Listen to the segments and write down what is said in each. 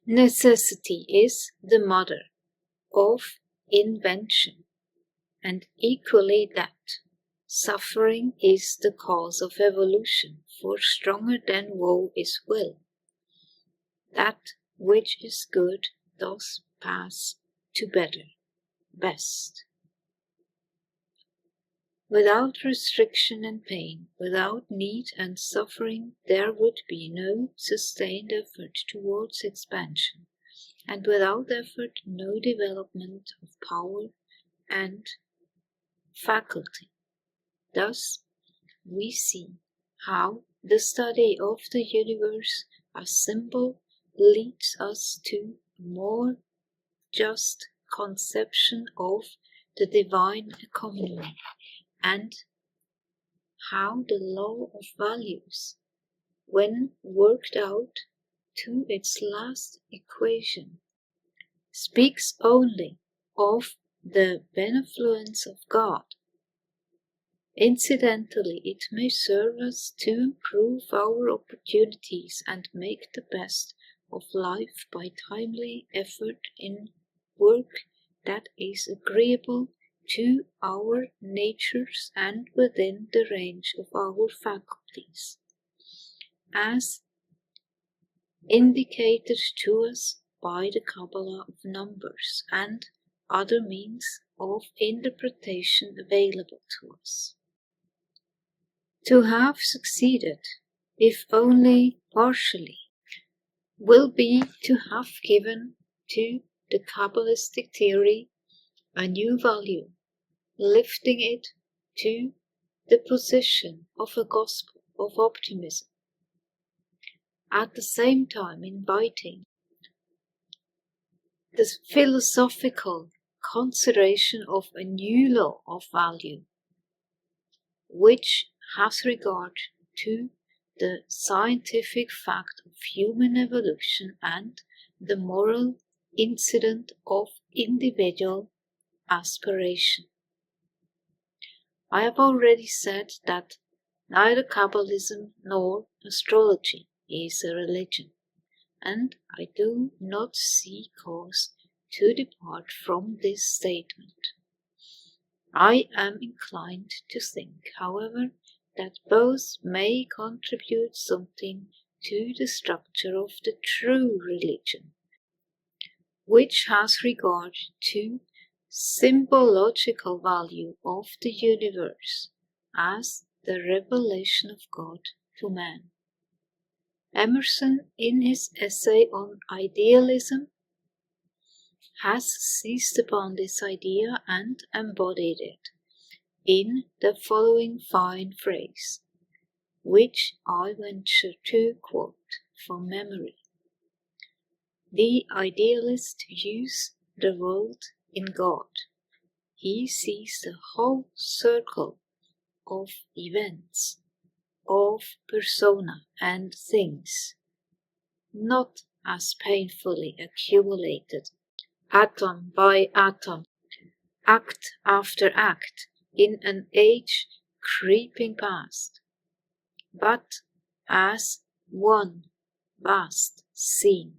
Necessity is the mother of invention, and equally that suffering is the cause of evolution, for stronger than woe is will. That which is good does pass to better, best. Without restriction and pain, without need and suffering, there would be no sustained effort towards expansion, and without effort no development of power and faculty. Thus, we see how the study of the universe as symbol leads us to a more just conception of the divine economy, and how the law of values, when worked out to its last equation, speaks only of the benevolence of God. Incidentally, it may serve us to improve our opportunities and make the best of life by timely effort in work that is agreeable to our natures and within the range of our faculties, as indicated to us by the Kabbalah of numbers and other means of interpretation available to us. To have succeeded, if only partially, will be to have given to the Kabbalistic theory a new value, lifting it to the position of a gospel of optimism, at the same time inviting the philosophical consideration of a new law of value, which has regard to the scientific fact of human evolution and the moral incident of individual aspiration. I have already said that neither Kabbalism nor astrology is a religion, and I do not see cause to depart from this statement. I am inclined to think, however, that both may contribute something to the structure of the true religion, which has regard to symbological value of the universe as the revelation of God to man. Emerson, in his essay on idealism, has seized upon this idea and embodied it in the following fine phrase, which I venture to quote from memory. The idealist views the world in God. He sees the whole circle of events, of persona and things, not as painfully accumulated, atom by atom, act after act, in an age creeping past, but as one vast scene,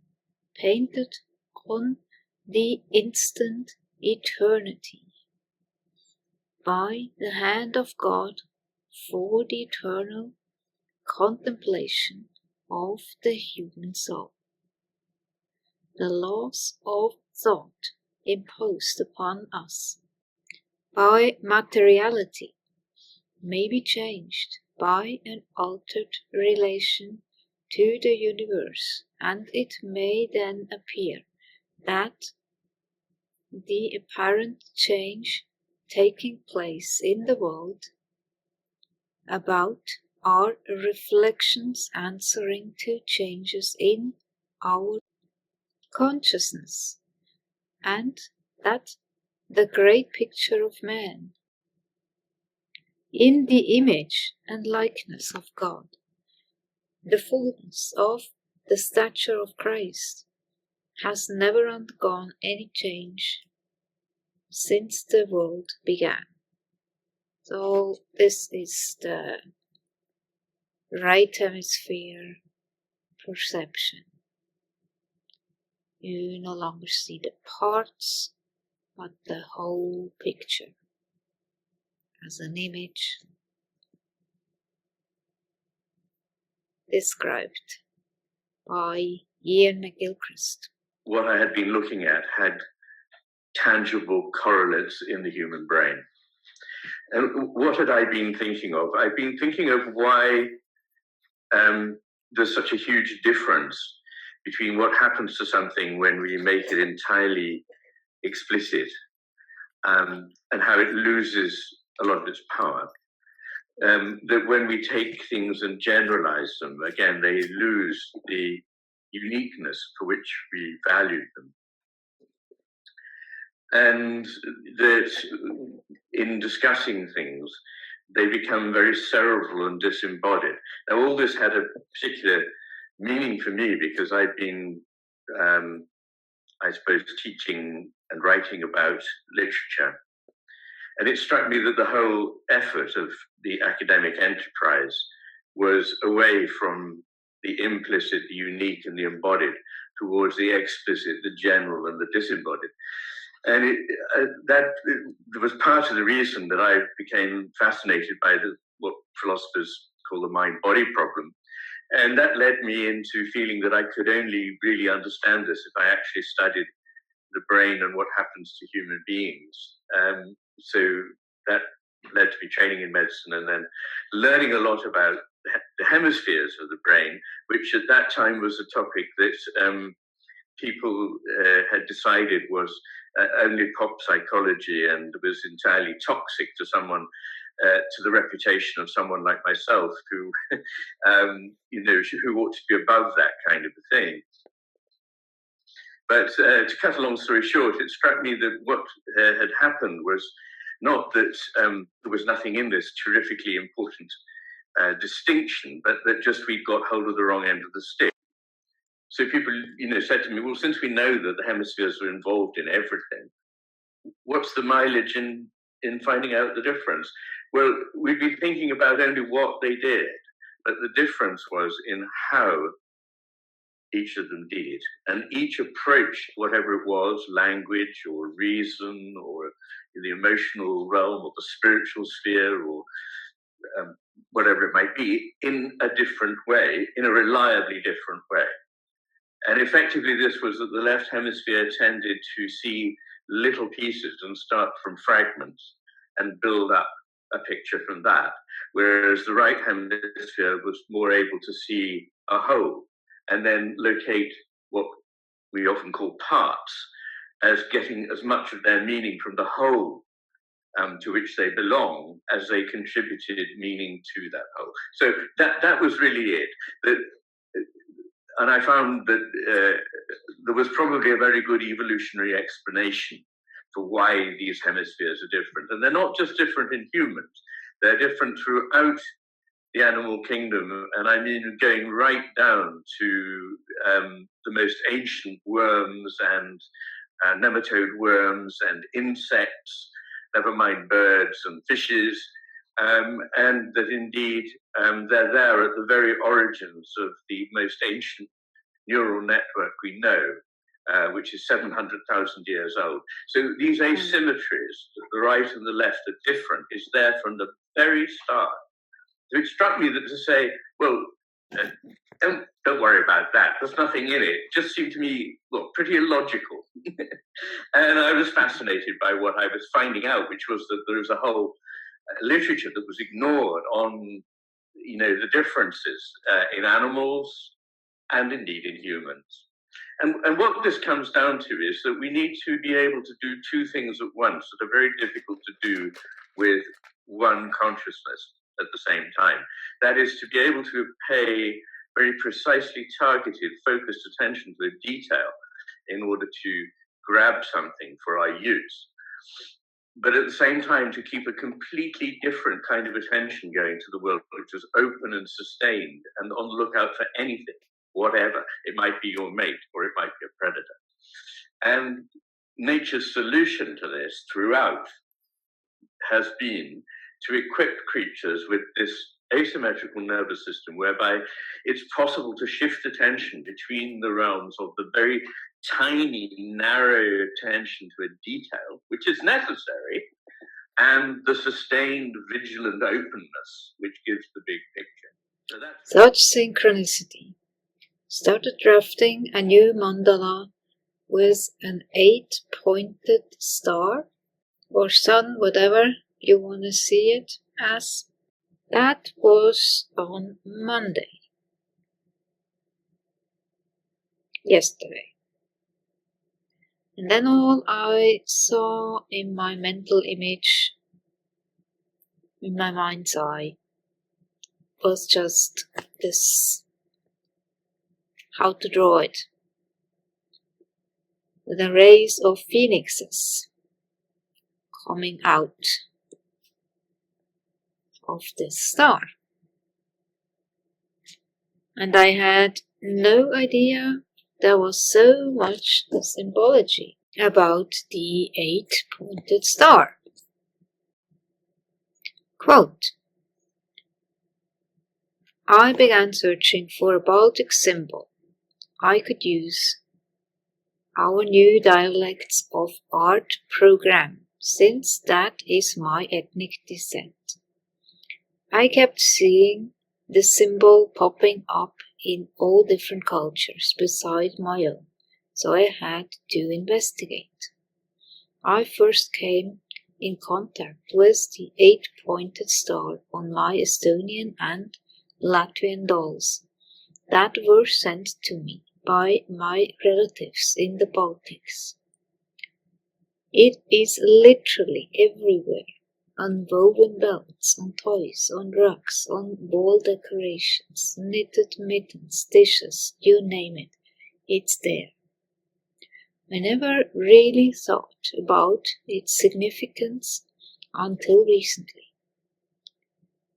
painted on the instant eternity, by the hand of God for the eternal contemplation of the human soul. The laws of thought imposed upon us by materiality may be changed by an altered relation to the universe, and it may then appear that the apparent change taking place in the world about are reflections answering to changes in our consciousness, and that the great picture of man, in the image and likeness of God, the fullness of the stature of Christ, has never undergone any change since the world began. So this is the right hemisphere perception. You no longer see the parts, but the whole picture as an image described by Ian McGilchrist. What I had been looking at had tangible correlates in the human brain. And what had I been thinking of? I've been thinking of why there's such a huge difference between what happens to something when we make it entirely explicit and how it loses a lot of its power. That when we take things and generalize them, again, they lose the uniqueness for which we valued them. And that in discussing things, they become very cerebral and disembodied. Now, all this had a particular meaning for me because I've been, I suppose, teaching and writing about literature. And it struck me that the whole effort of the academic enterprise was away from the implicit, the unique, and the embodied towards the explicit, the general, and the disembodied. And that was part of the reason that I became fascinated by what philosophers call the mind-body problem. And that led me into feeling that I could only really understand this if I actually studied the brain and what happens to human beings. So that led to me training in medicine and then learning a lot about the hemispheres of the brain, which at that time was a topic that people had decided was only pop psychology and was entirely toxic to someone, to the reputation of someone like myself, who, who ought to be above that kind of a thing. But to cut a long story short, it struck me that what had happened was not that there was nothing in this terrifically important distinction, but that just we got hold of the wrong end of the stick. So people, said to me, well, since we know that the hemispheres are involved in everything, what's the mileage in finding out the difference? Well, we'd be thinking about only what they did, but the difference was in how each of them did. And each approach, whatever it was, language or reason or in the emotional realm or the spiritual sphere or whatever it might be, in a different way, in a reliably different way. And effectively, this was that the left hemisphere tended to see little pieces and start from fragments and build up a picture from that, whereas the right hemisphere was more able to see a whole and then locate what we often call parts as getting as much of their meaning from the whole to which they belong as they contributed meaning to that whole. So that was really it. And I found that there was probably a very good evolutionary explanation for why these hemispheres are different. And they're not just different in humans, they're different throughout the animal kingdom. And I mean going right down to the most ancient worms and nematode worms and insects, never mind birds and fishes. And that indeed they're there at the very origins of the most ancient neural network we know, which is 700,000 years old. So these asymmetries, the right and the left are different, is there from the very start. So it struck me that to say, well, don't worry about that, there's nothing in it, just seemed to me, well, pretty illogical. And I was fascinated by what I was finding out, which was that there was a whole literature that was ignored on, the differences in animals and indeed in humans. And what this comes down to is that we need to be able to do two things at once that are very difficult to do with one consciousness at the same time. That is to be able to pay very precisely targeted, focused attention to the detail in order to grab something for our use. But at the same time, to keep a completely different kind of attention going to the world, which is open and sustained and on the lookout for anything, whatever. It might be your mate or it might be a predator. And nature's solution to this throughout has been to equip creatures with this asymmetrical nervous system whereby it's possible to shift attention between the realms of the very tiny, narrow attention to a detail, which is necessary, and the sustained, vigilant openness, which gives the big picture. So that's such synchronicity. Started drafting a new mandala with an 8-pointed star, or sun, whatever you want to see it as. That was on Monday. Yesterday. And then all I saw in my mental image, in my mind's eye, was just this, how to draw it, with a rays of phoenixes coming out of this star. And I had no idea there was so much symbology about the 8-pointed star. Quote, I began searching for a Baltic symbol I could use our new dialects of art program, since that is my ethnic descent. I kept seeing the symbol popping up in all different cultures beside my own, so I had to investigate. I first came in contact with the 8-pointed star on my Estonian and Latvian dolls that were sent to me by my relatives in the Baltics. It is literally everywhere, on woven belts, on toys, on rugs, on wall decorations, knitted mittens, dishes, you name it, it's there. I never really thought about its significance until recently.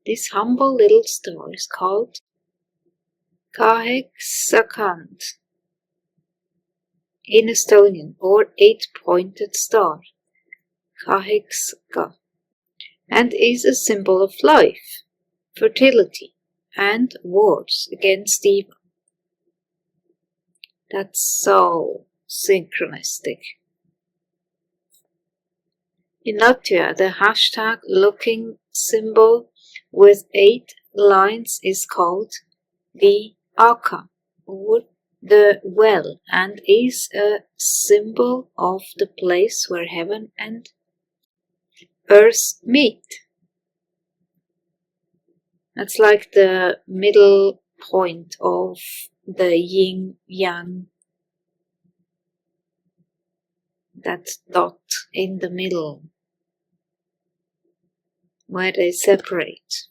This humble little star is called Kaheksakand in Estonian, or 8-pointed star, Kahekska, and is a symbol of life, fertility, and wars against evil. That's so synchronistic. In Latvia, the hashtag looking symbol with 8 lines is called the Aka, or the well, and is a symbol of the place where heaven and earth meet. That's like the middle point of the yin-yang, that dot in the middle, where they separate.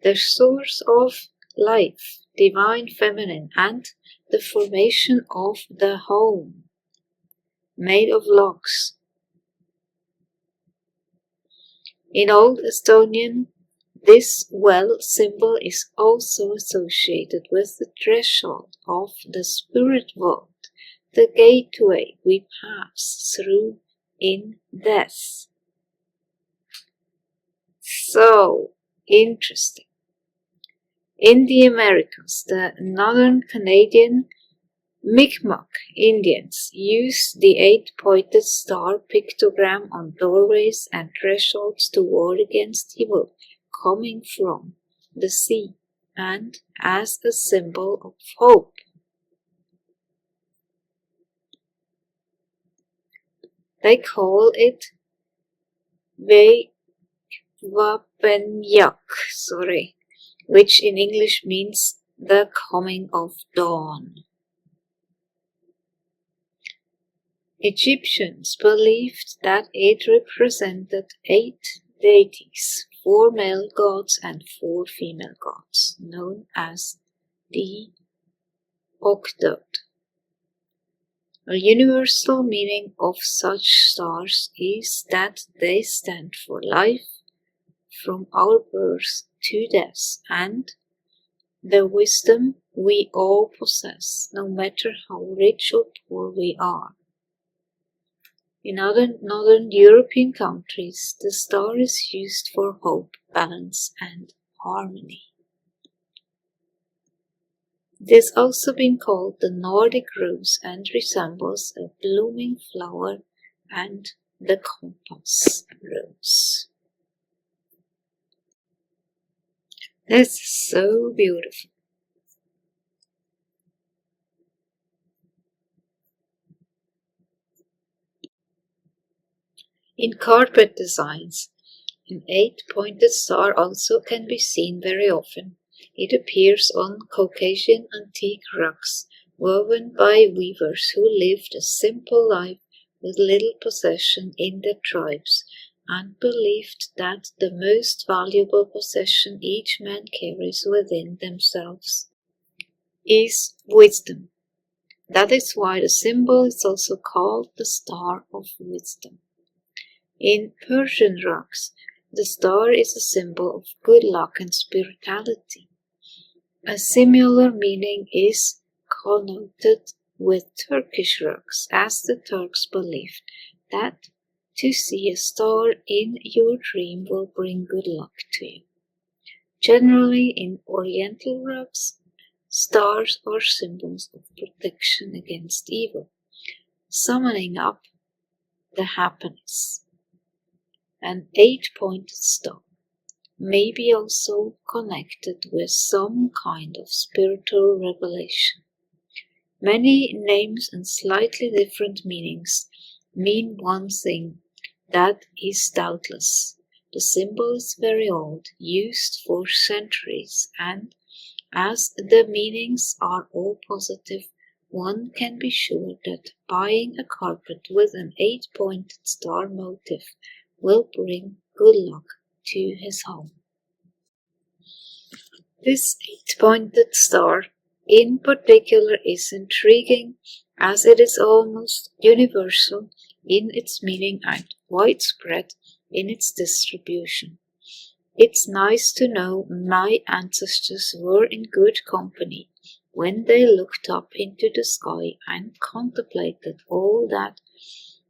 The source of life, divine feminine, and the formation of the home, made of logs. In Old Estonian, this well symbol is also associated with the threshold of the spirit world, the gateway we pass through in death. So interesting. In the Americas, the northern Canadian Mi'kmaq Indians use the 8-pointed star pictogram on doorways and thresholds to ward against evil coming from the sea, and as a symbol of hope. They call it Vapenyak, which in English means the coming of dawn. Egyptians believed that it represented 8 deities, 4 male gods and 4 female gods, known as the Octode. A universal meaning of such stars is that they stand for life from our birth to death, and the wisdom we all possess, no matter how rich or poor we are. In other northern European countries, the star is used for hope, balance, and harmony. It has also been called the Nordic rose and resembles a blooming flower and the compass rose. This is so beautiful. In carpet designs, an 8-pointed star also can be seen very often. It appears on Caucasian antique rugs woven by weavers who lived a simple life with little possession in their tribes and believed that the most valuable possession each man carries within themselves is wisdom. That is why the symbol is also called the Star of Wisdom. In Persian rugs, the star is a symbol of good luck and spirituality. A similar meaning is connoted with Turkish rugs, as the Turks believed that to see a star in your dream will bring good luck to you. Generally, in Oriental rugs, stars are symbols of protection against evil, summoning up the happiness. An 8-pointed star may be also connected with some kind of spiritual revelation. Many names and slightly different meanings mean one thing, that is doubtless. The symbol is very old, used for centuries, and as the meanings are all positive, one can be sure that buying a carpet with an 8-pointed star motif will bring good luck to his home. This 8-pointed star in particular is intriguing as it is almost universal in its meaning and widespread in its distribution. It's nice to know my ancestors were in good company when they looked up into the sky and contemplated all that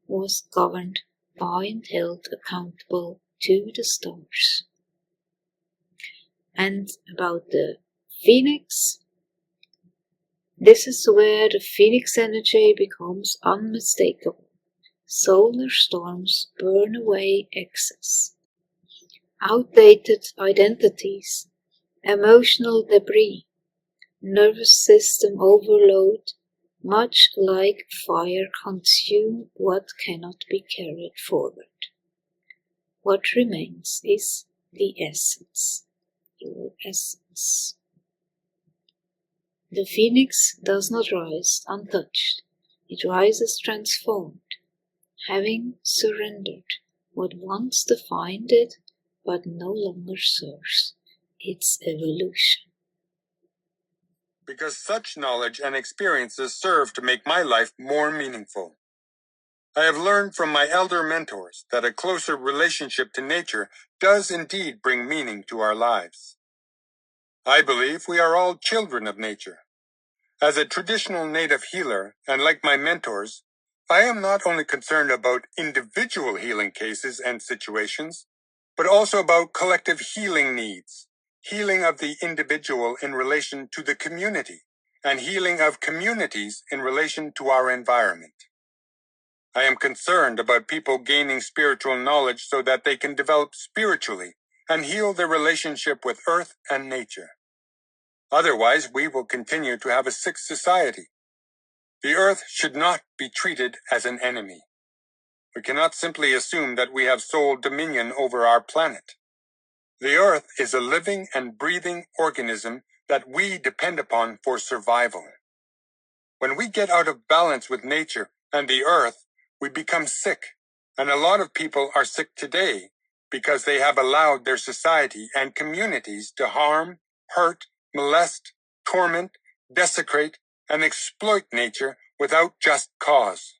was governed by and held accountable to the stars. And about the phoenix, this is where the phoenix energy becomes unmistakable. Solar storms burn away excess, outdated identities, emotional debris, nervous system overload, much like fire consume what cannot be carried forward. What remains is the essence, your essence. The phoenix does not rise untouched, it rises transformed, having surrendered what once defined it but no longer serves its evolution. Because such knowledge and experiences serve to make my life more meaningful. I have learned from my elder mentors that a closer relationship to nature does indeed bring meaning to our lives. I believe we are all children of nature. As a traditional native healer, and like my mentors, I am not only concerned about individual healing cases and situations, but also about collective healing needs, healing of the individual in relation to the community, and healing of communities in relation to our environment. I am concerned about people gaining spiritual knowledge so that they can develop spiritually and heal their relationship with earth and nature. Otherwise, we will continue to have a sick society. The earth should not be treated as an enemy. We cannot simply assume that we have sole dominion over our planet. The earth is a living and breathing organism that we depend upon for survival. When we get out of balance with nature and the earth, we become sick. And a lot of people are sick today because they have allowed their society and communities to harm, hurt, molest, torment, desecrate, and exploit nature without just cause.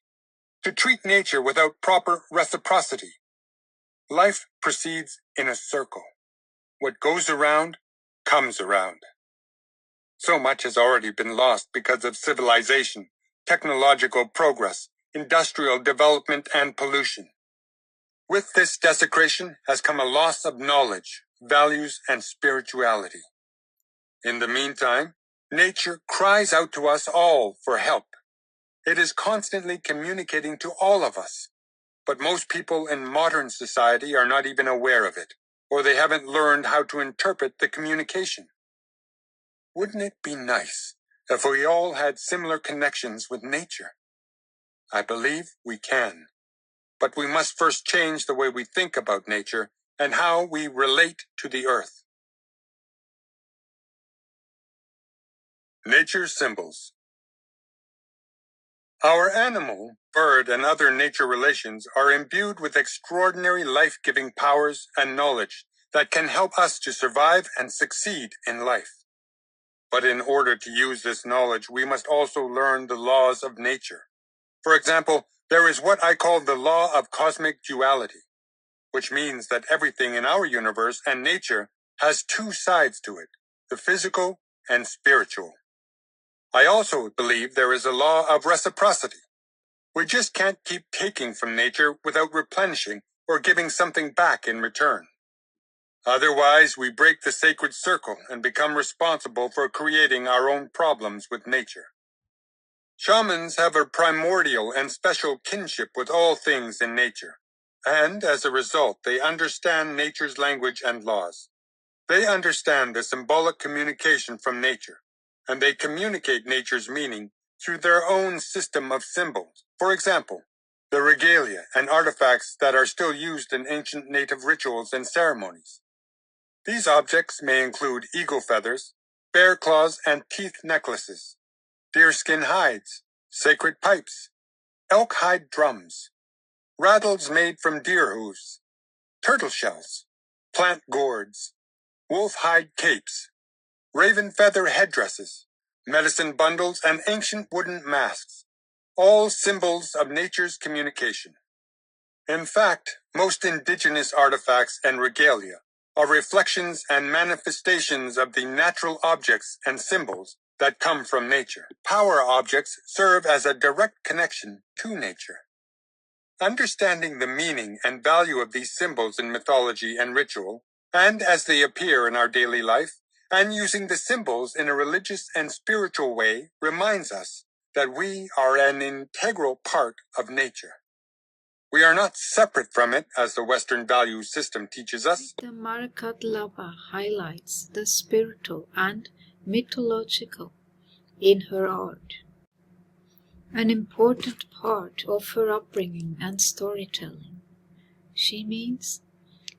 To treat nature without proper reciprocity. Life proceeds in a circle. What goes around, comes around. So much has already been lost because of civilization, technological progress, industrial development, and pollution. With this desecration has come a loss of knowledge, values, and spirituality. In the meantime, Nature cries out to us all for help. It is constantly communicating to all of us. But most people in modern society are not even aware of it, or they haven't learned how to interpret the communication. Wouldn't it be nice if we all had similar connections with nature? I believe we can. But we must first change the way we think about nature and how we relate to the earth. Nature symbols. Our animal, bird, and other nature relations are imbued with extraordinary life-giving powers and knowledge that can help us to survive and succeed in life. But in order to use this knowledge, we must also learn the laws of nature. For example, there is what I call the law of cosmic duality, which means that everything in our universe and nature has two sides to it, the physical and spiritual. I also believe there is a law of reciprocity. We just can't keep taking from nature without replenishing or giving something back in return. Otherwise, we break the sacred circle and become responsible for creating our own problems with nature. Shamans have a primordial and special kinship with all things in nature, and as a result, they understand nature's language and laws. They understand the symbolic communication from nature, and they communicate nature's meaning through their own system of symbols. For example, the regalia and artifacts that are still used in ancient native rituals and ceremonies. These objects may include eagle feathers, bear claws and teeth necklaces, deerskin hides, sacred pipes, elk hide drums, rattles made from deer hooves, turtle shells, plant gourds, wolf hide capes, raven feather headdresses, medicine bundles, and ancient wooden masks, all symbols of nature's communication. In fact, most indigenous artifacts and regalia are reflections and manifestations of the natural objects and symbols that come from nature. Power objects serve as a direct connection to nature. Understanding the meaning and value of these symbols in mythology and ritual, and as they appear in our daily life, and using the symbols in a religious and spiritual way reminds us that we are an integral part of nature. We are not separate from it, as the Western value system teaches us. The Marakat Lapa highlights the spiritual and mythological in her art, an important part of her upbringing and storytelling. She means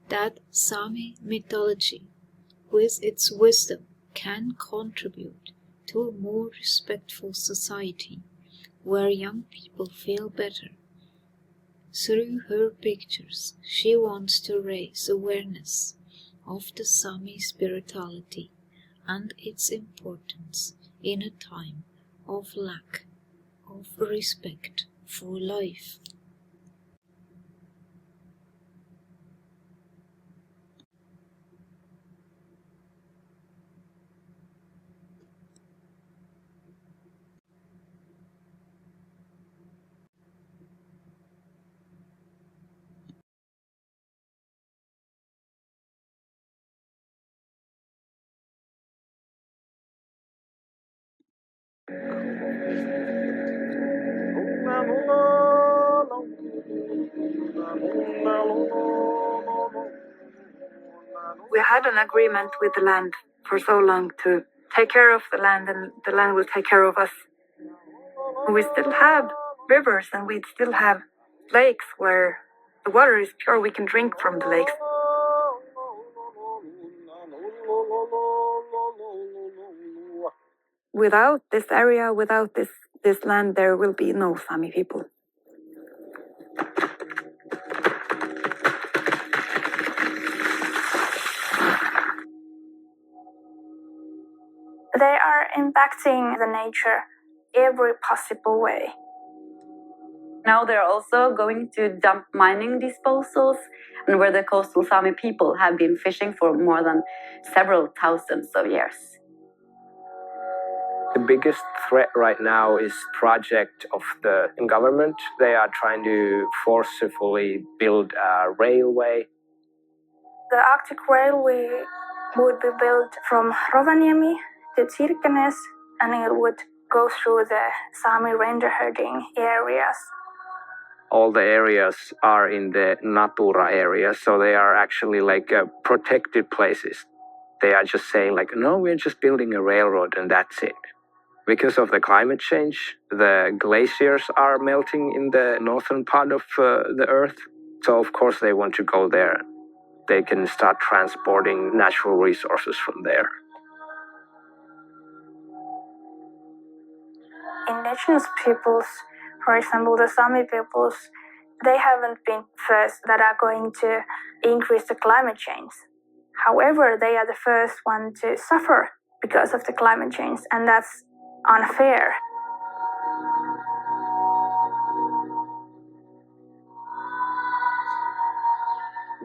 that Sami mythology, with its wisdom, can contribute to a more respectful society where young people feel better. Through her pictures, she wants to raise awareness of the Sami spirituality and its importance in a time of lack of respect for life. We had an agreement with the land for so long to take care of the land, and the land will take care of us. We still have rivers and we still have lakes where the water is pure. We can drink from the lakes. Without this area, without this land, there will be no Sami people. They are impacting the nature every possible way. Now they're also going to dump mining disposals, and where the coastal Sami people have been fishing for more than several thousands of years. The biggest threat right now is project of the government. They are trying to forcefully build a railway. The Arctic Railway would be built from Rovaniemi to Kirkenes and it would go through the Sami reindeer herding areas. All the areas are in the Natura area, so they are actually like protected places. They are just saying like, no, we're just building a railroad and that's it. Because of the climate change, the glaciers are melting in the northern part of the earth. So of course they want to go there. They can start transporting natural resources from there. Indigenous peoples, for example, the Sami peoples, they haven't been first that are going to increase the climate change. However, they are the first one to suffer because of the climate change, and that's unfair.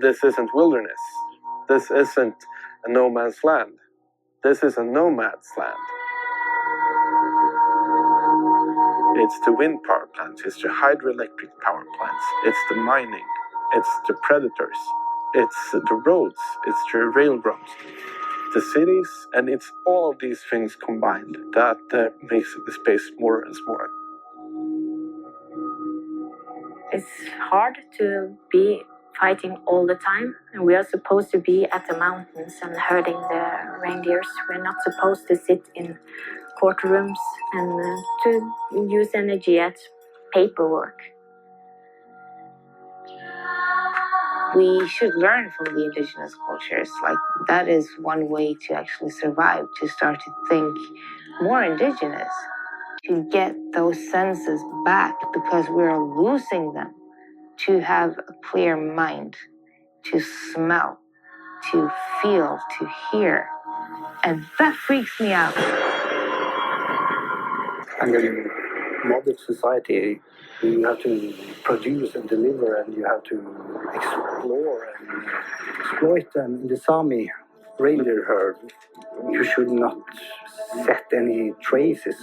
This isn't wilderness. This isn't a no man's land. This is a nomad's land. It's the wind power plants, it's the hydroelectric power plants, it's the mining, it's the predators, it's the roads, it's the railroads, the cities, and it's all of these things combined that makes the space more and smaller. It's hard to be fighting all the time, and we are supposed to be at the mountains and herding the reindeers. We're not supposed to sit in courtrooms and to use energy at paperwork. We should learn from the indigenous cultures. Like, that is one way to actually survive, to start to think more indigenous, to get those senses back, because we're losing them, to have a clear mind, to smell, to feel, to hear. And that freaks me out. And in modern society, you have to produce and deliver, and you have to explore and exploit them. In the Sami reindeer herd, you should not set any traces.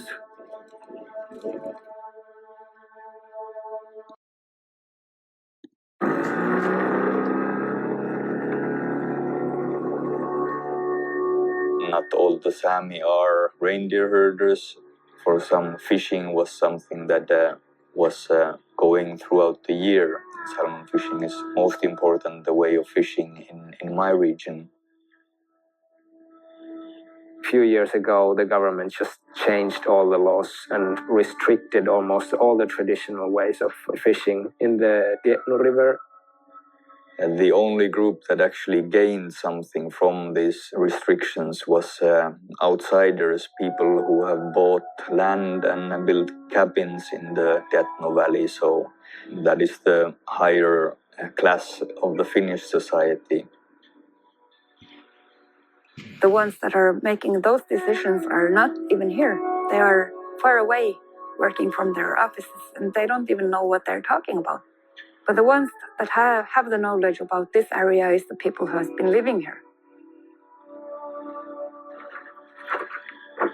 Not all the Sami are reindeer herders. For some, fishing was something that was going throughout the year. Salmon fishing is most important, the way of fishing in my region. A few years ago, the government just changed all the laws and restricted almost all the traditional ways of fishing in the Dietno River. And the only group that actually gained something from these restrictions was outsiders, people who have bought land and built cabins in the Dietno Valley. So that is the higher class of the Finnish society. The ones that are making those decisions are not even here. They are far away, working from their offices, and they don't even know what they're talking about. But the ones that have the knowledge about this area is the people who have been living here.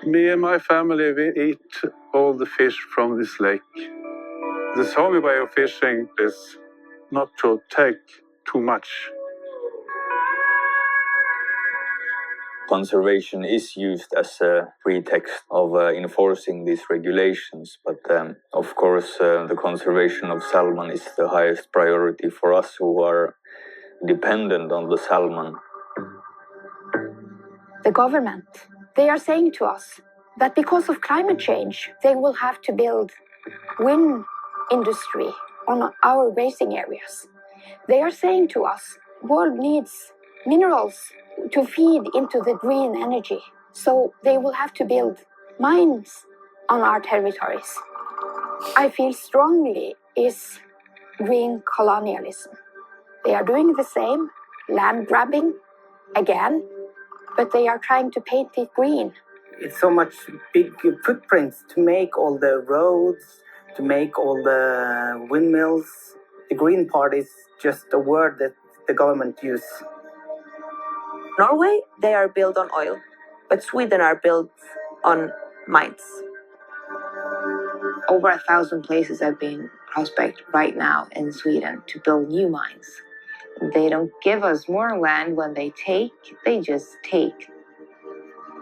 Me and my family, we eat all the fish from this lake. The Sami way of fishing is not to take too much. Conservation is used as a pretext of enforcing these regulations, but of course the conservation of salmon is the highest priority for us who are dependent on the salmon. The government, they are saying to us that because of climate change, they will have to build wind industry on our grazing areas. They are saying to us, world needs minerals to feed into the green energy. So they will have to build mines on our territories. I feel strongly is green colonialism. They are doing the same, land grabbing again, but they are trying to paint it green. It's so much big footprints to make all the roads, to make all the windmills. The green part is just a word that the government use. Norway, they are built on oil, but Sweden are built on mines. Over 1,000 places have been prospected right now in Sweden to build new mines. They don't give us more land when they take, they just take.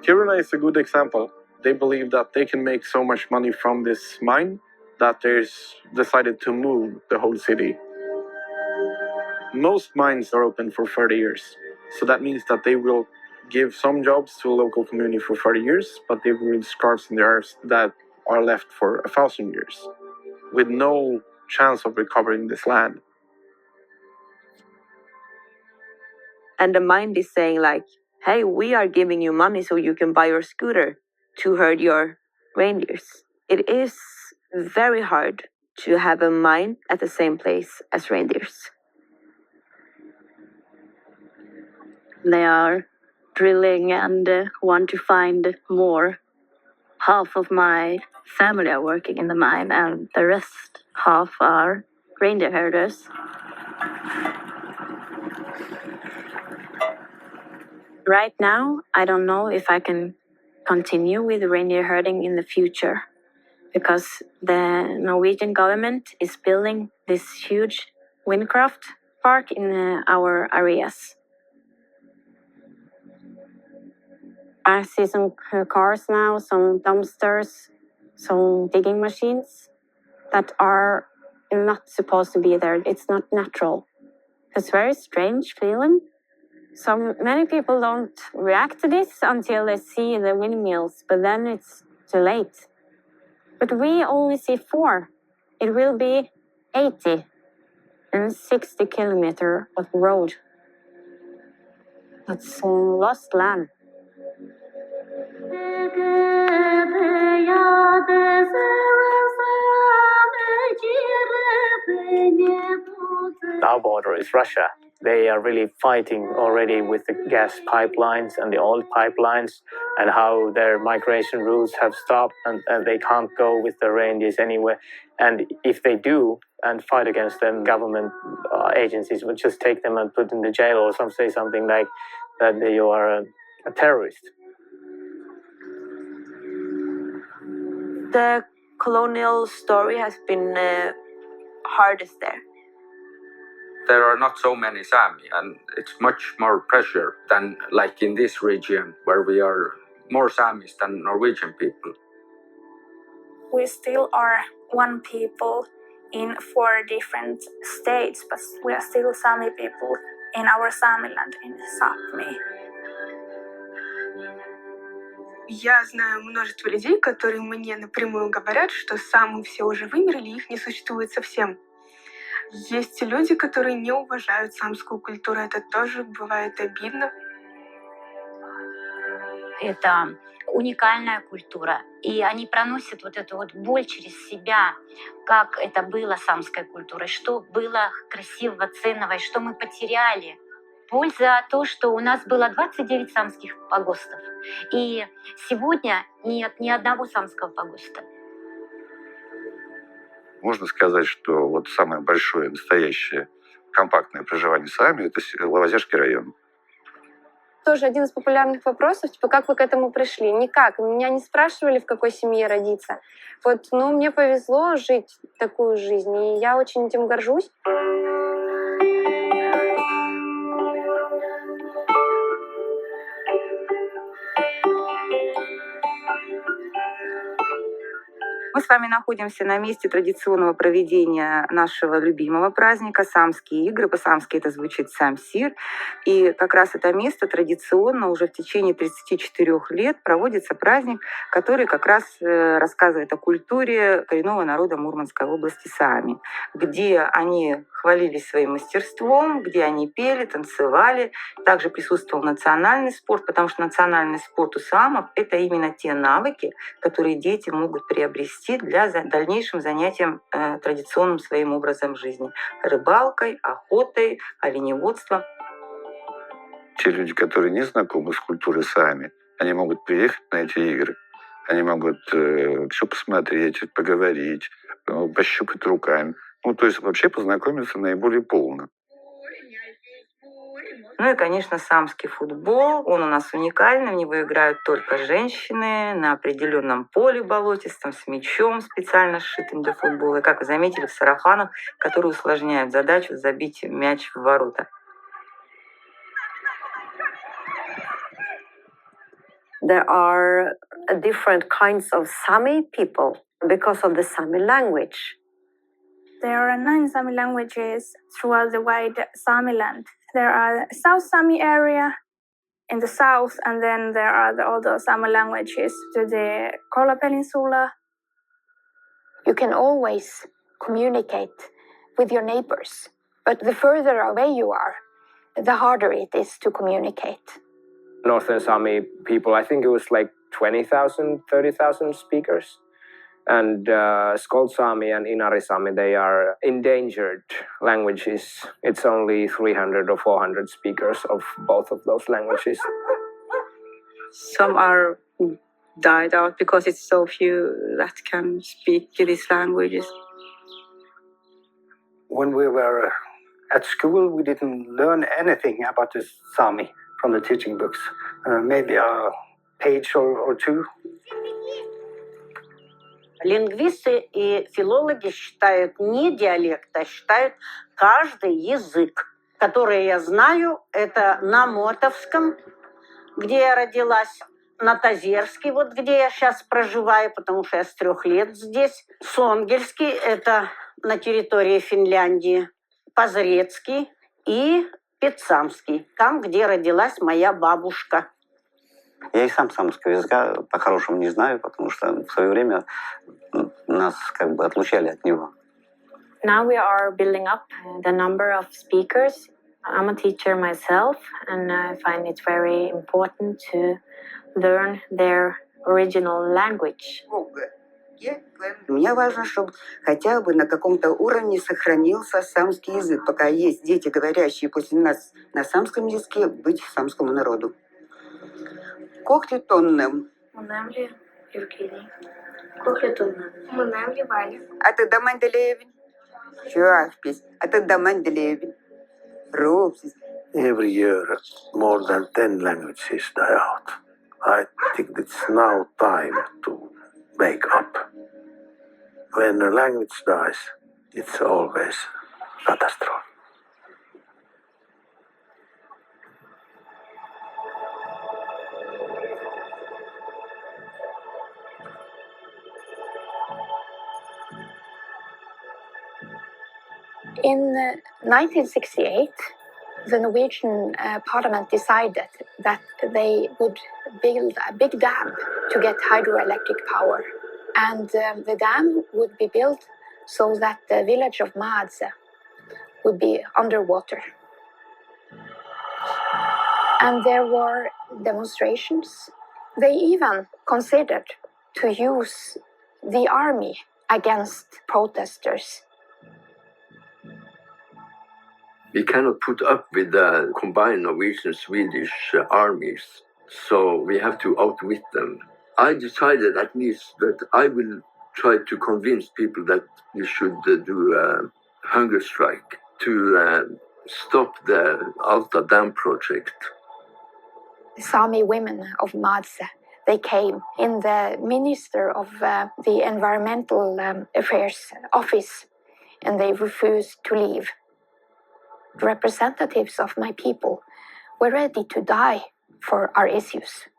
Kiruna is a good example. They believe that they can make so much money from this mine that they've decided to move the whole city. Most mines are open for 30 years. So that means that they will give some jobs to a local community for 30 years, but they will leave scars in the earth that are left for 1,000 years, with no chance of recovering this land. And the mind is saying like, hey, we are giving you money so you can buy your scooter to herd your reindeers. It is very hard to have a mine at the same place as reindeers. They are drilling and want to find more. Half of my family are working in the mine and the rest half are reindeer herders. Right now, I don't know if I can continue with reindeer herding in the future because the Norwegian government is building this huge windcraft park in our areas. I see some cars now, some dumpsters, some digging machines that are not supposed to be there. It's not natural. It's a very strange feeling. So many people don't react to this until they see the windmills, but then it's too late. But we only see 4. It will be 80 and 60 kilometers of road. That's lost land. Our border is Russia. They are really fighting already with the gas pipelines and the oil pipelines and how their migration routes have stopped and they can't go with the reindeers anywhere. And if they do and fight against them, government agencies would just take them and put in the jail or say something like that you are a terrorist. The colonial story has been hardest there. There are not so many Sami, and it's much more pressure than like in this region where we are more Samis than Norwegian people. We still are one people in 4 different states, but we are still Sami people in our Sami land, in Sápmi. Я знаю множество людей, которые мне напрямую говорят, что самы все уже вымерли, их не существует совсем. Есть люди, которые не уважают самскую культуру, это тоже бывает обидно. Это уникальная культура, и они проносят вот эту вот боль через себя, как это было самской культурой, что было красивого, ценного, и что мы потеряли. Боль за то, что у нас было 29 самских погостов, и сегодня нет ни одного самского погоста. Можно сказать, что вот самое большое, настоящее, компактное проживание Сами – это Лавазяшский район. Тоже один из популярных вопросов, типа, как вы к этому пришли? Никак. Меня не спрашивали, в какой семье родиться. Вот, мне повезло жить такую жизнь, и я очень этим горжусь. Мы с вами находимся на месте традиционного проведения нашего любимого праздника «Самские игры». По-самски это звучит «Самсир». И как раз это место традиционно уже в течение 34 лет проводится праздник, который как раз рассказывает о культуре коренного народа Мурманской области Сами, где они хвалились своим мастерством, где они пели, танцевали. Также присутствовал национальный спорт, потому что национальный спорт у самов – это именно те навыки, которые дети могут приобрести для дальнейшим занятием традиционным своим образом жизни. Рыбалкой, охотой, оленеводством. Те люди, которые не знакомы с культурой Сами, они могут приехать на эти игры. Они могут все посмотреть, поговорить, пощупать руками. То есть вообще познакомиться наиболее полно. Ну и, конечно, самский футбол. Он у нас уникальный. В него играют только женщины на определенном поле болотистом, с мячом, специально сшитым для футбола. И, как вы заметили, в сарафанах, которые усложняют задачу забить мяч в ворота. There are different kinds of Sami people because of the Sami language. There are 9 Sami languages throughout the wide Sami land. There are South Sami area in the south, and then there are all the Sami languages to the Kola Peninsula. You can always communicate with your neighbors, but the further away you are, the harder it is to communicate. Northern Sami people, I think it was like 20,000, 30,000 speakers. And Skolt Sami and Inari Sami, they are endangered languages. It's only 300 or 400 speakers of both of those languages. Some are died out because it's so few that can speak these languages. When we were at school, we didn't learn anything about the Sami from the teaching books. Maybe a page or two. Лингвисты и филологи считают не диалект, а считают каждый язык. Который я знаю, это на Мотовском, где я родилась, на Тазерский, вот где я сейчас проживаю, потому что я с 3 лет здесь. Сонгельский, это на территории Финляндии, Позрецкий и Петсамский, там, где родилась моя бабушка. Я и сам самского языка по-хорошему не знаю, потому что в свое время нас как бы отлучали от него. Now we are building up the number of speakers. I'm a teacher myself, and I find it very important to learn their original language. Мне важно, чтобы хотя бы на каком-то уровне сохранился самский язык. Пока есть дети, говорящие после нас на самском языке, быть самскому народу. Kohtutunnem. Munamli Yurkini. Kohtutunnem. Munamli Vali. А ты до Манделевин? Чуахпись. А ты до Манделевин? Ропсис. Every year, more than 10 languages die out. I think it's now time to wake up. When a language dies, it's always catastrophe. In 1968, the Norwegian parliament decided that they would build a big dam to get hydroelectric power. And the dam would be built so that the village of Madse would be underwater. And there were demonstrations. They even considered to use the army against protesters. We cannot put up with the combined Norwegian-Swedish armies, so we have to outwit them. I decided at least that I will try to convince people that we should do a hunger strike to stop the Alta Dam project. Sami women of Madse, they came in the Minister of the Environmental Affairs office, and they refused to leave. Representatives of my people were ready to die for our issues.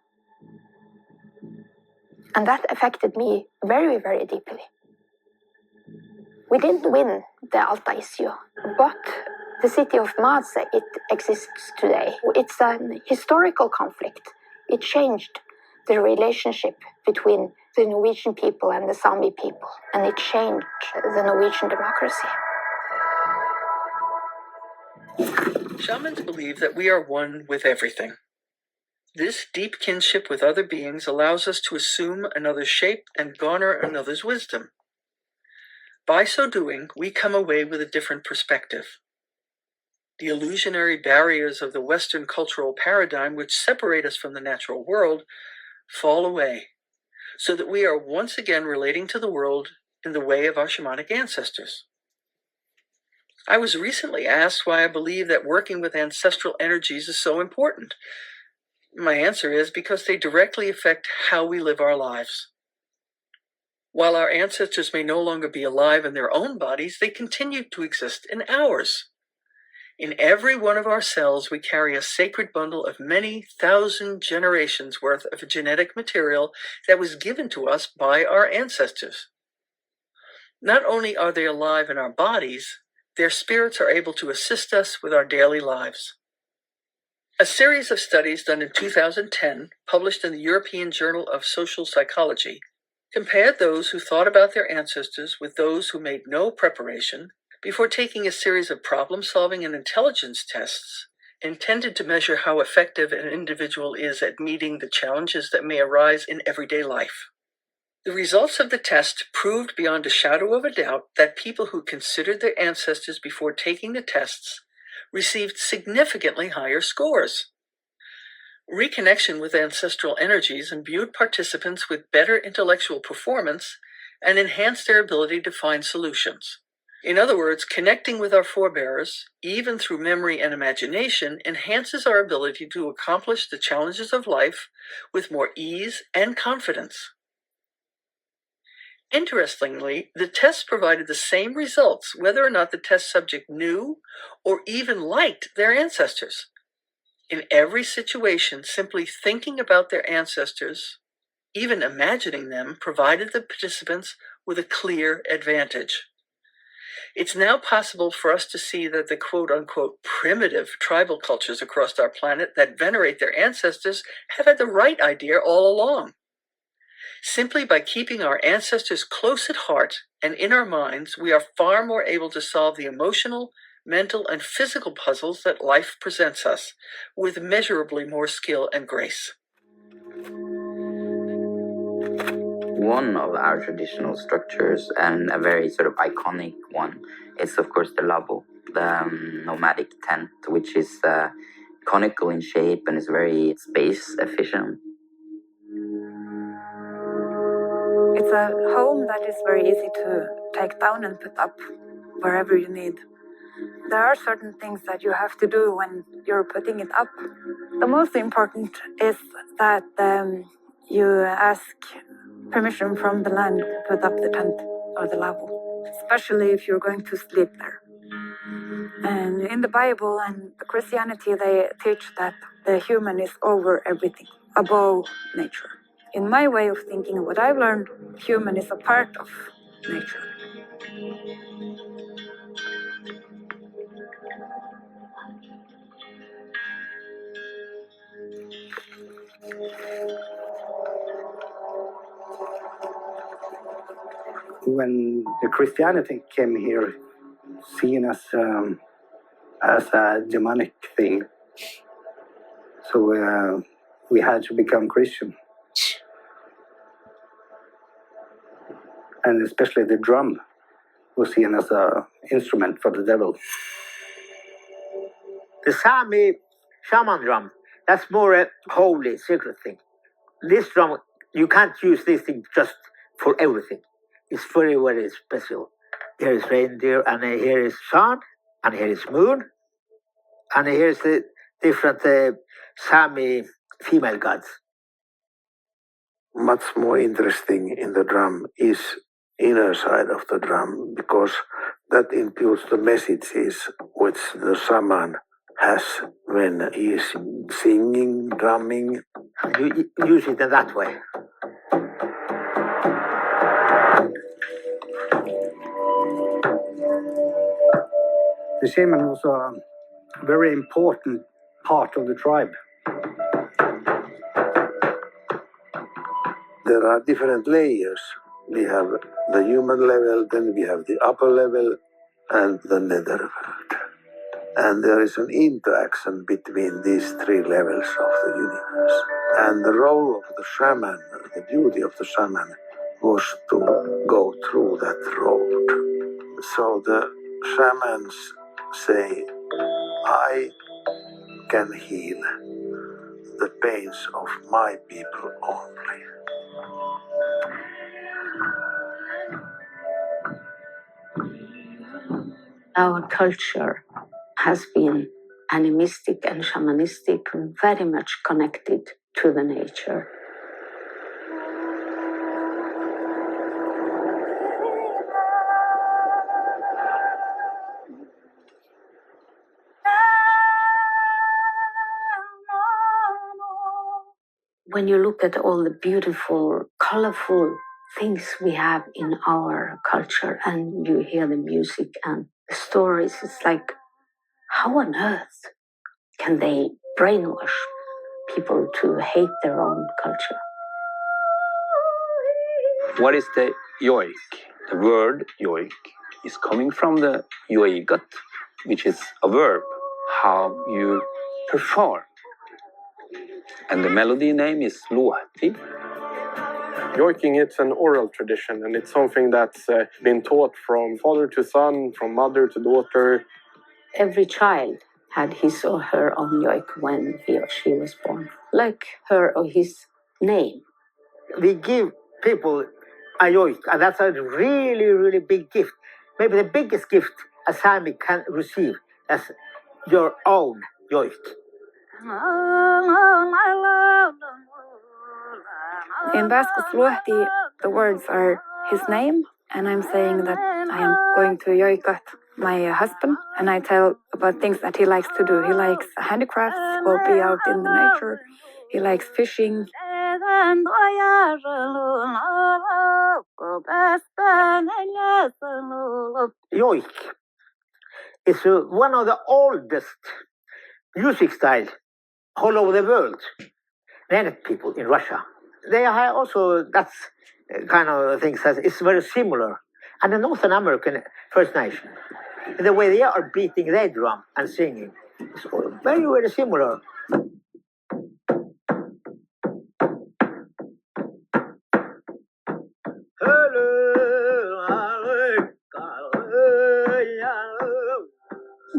And that affected me very, very deeply. We didn't win the Alta issue, but the city of Madse, it exists today. It's an historical conflict. It changed the relationship between the Norwegian people and the Sami people, and it changed the Norwegian democracy. Shamans believe that we are one with everything. This deep kinship with other beings allows us to assume another's shape and garner another's wisdom. By so doing, we come away with a different perspective. The illusionary barriers of the Western cultural paradigm which separate us from the natural world fall away, so that we are once again relating to the world in the way of our shamanic ancestors. I was recently asked why I believe that working with ancestral energies is so important. My answer is because they directly affect how we live our lives. While our ancestors may no longer be alive in their own bodies, they continue to exist in ours. In every one of our cells, we carry a sacred bundle of many thousand generations worth of genetic material that was given to us by our ancestors. Not only are they alive in our bodies, their spirits are able to assist us with our daily lives. A series of studies done in 2010, published in the European Journal of Social Psychology, compared those who thought about their ancestors with those who made no preparation before taking a series of problem-solving and intelligence tests intended to measure how effective an individual is at meeting the challenges that may arise in everyday life. The results of the test proved beyond a shadow of a doubt that people who considered their ancestors before taking the tests received significantly higher scores. Reconnection with ancestral energies imbued participants with better intellectual performance and enhanced their ability to find solutions. In other words, connecting with our forebears, even through memory and imagination, enhances our ability to accomplish the challenges of life with more ease and confidence. Interestingly, the tests provided the same results whether or not the test subject knew or even liked their ancestors. In every situation, simply thinking about their ancestors, even imagining them, provided the participants with a clear advantage. It's now possible for us to see that the quote-unquote primitive tribal cultures across our planet that venerate their ancestors have had the right idea all along. Simply by keeping our ancestors close at heart and in our minds, we are far more able to solve the emotional, mental, and physical puzzles that life presents us with measurably more skill and grace. One of our traditional structures, and a very sort of iconic one, is of course the lavo, the nomadic tent, which is conical in shape and is very space efficient. It's a home that is very easy to take down and put up wherever you need. There are certain things that you have to do when you're putting it up. The most important is that you ask permission from the land to put up the tent or the lavo, especially if you're going to sleep there. And in the Bible and Christianity, they teach that the human is over everything, above nature. In my way of thinking, what I've learned, human is a part of nature. When the Christianity came here, seen as a demonic thing, so we had to become Christian. And especially the drum was seen as an instrument for the devil. The Sami shaman drum, that's more a holy, sacred thing. This drum, you can't use this thing just for everything. It's very, very special. Here is reindeer, and here is sun, and here is moon, and here is the different Sami female gods. Much more interesting in the drum is inner side of the drum, because that includes the messages which the shaman has when he is singing, drumming. You use it in that way. The shaman was a very important part of the tribe. There are different layers. We have the human level, then we have the upper level, and the netherworld. And there is an interaction between these three levels of the universe. And the role of the shaman, the duty of the shaman, was to go through that road. So the shamans say, I can heal the pains of my people only. Our culture has been animistic and shamanistic, very much connected to the nature. when you look at all the beautiful, colorful things we have in our culture and you hear the music and the stories, it's like, how on earth can they brainwash people to hate their own culture? What is the JOIK? The word JOIK is coming from the JOIKat, which is a verb, how you perform. And the melody name is Luhti. JOIKing, it's an oral tradition, and it's something that's been taught from father to son, from mother to daughter. Every child had his or her own JOIK when he or she was born, like her or his name. We give people a JOIK, and that's a really, really big gift. Maybe the biggest gift a Sami can receive as your own JOIK. In Basque Luhti, the words are his name, and I'm saying that I am going to JOIKat my husband, and I tell about things that he likes to do. He likes handicrafts, or be out in the nature. He likes fishing. JOIK is one of the oldest music styles all over the world. Many people in Russia, they have also that kind of things that is very similar. And the Northern American First Nation, the way they are beating their drum and singing, is very, very similar.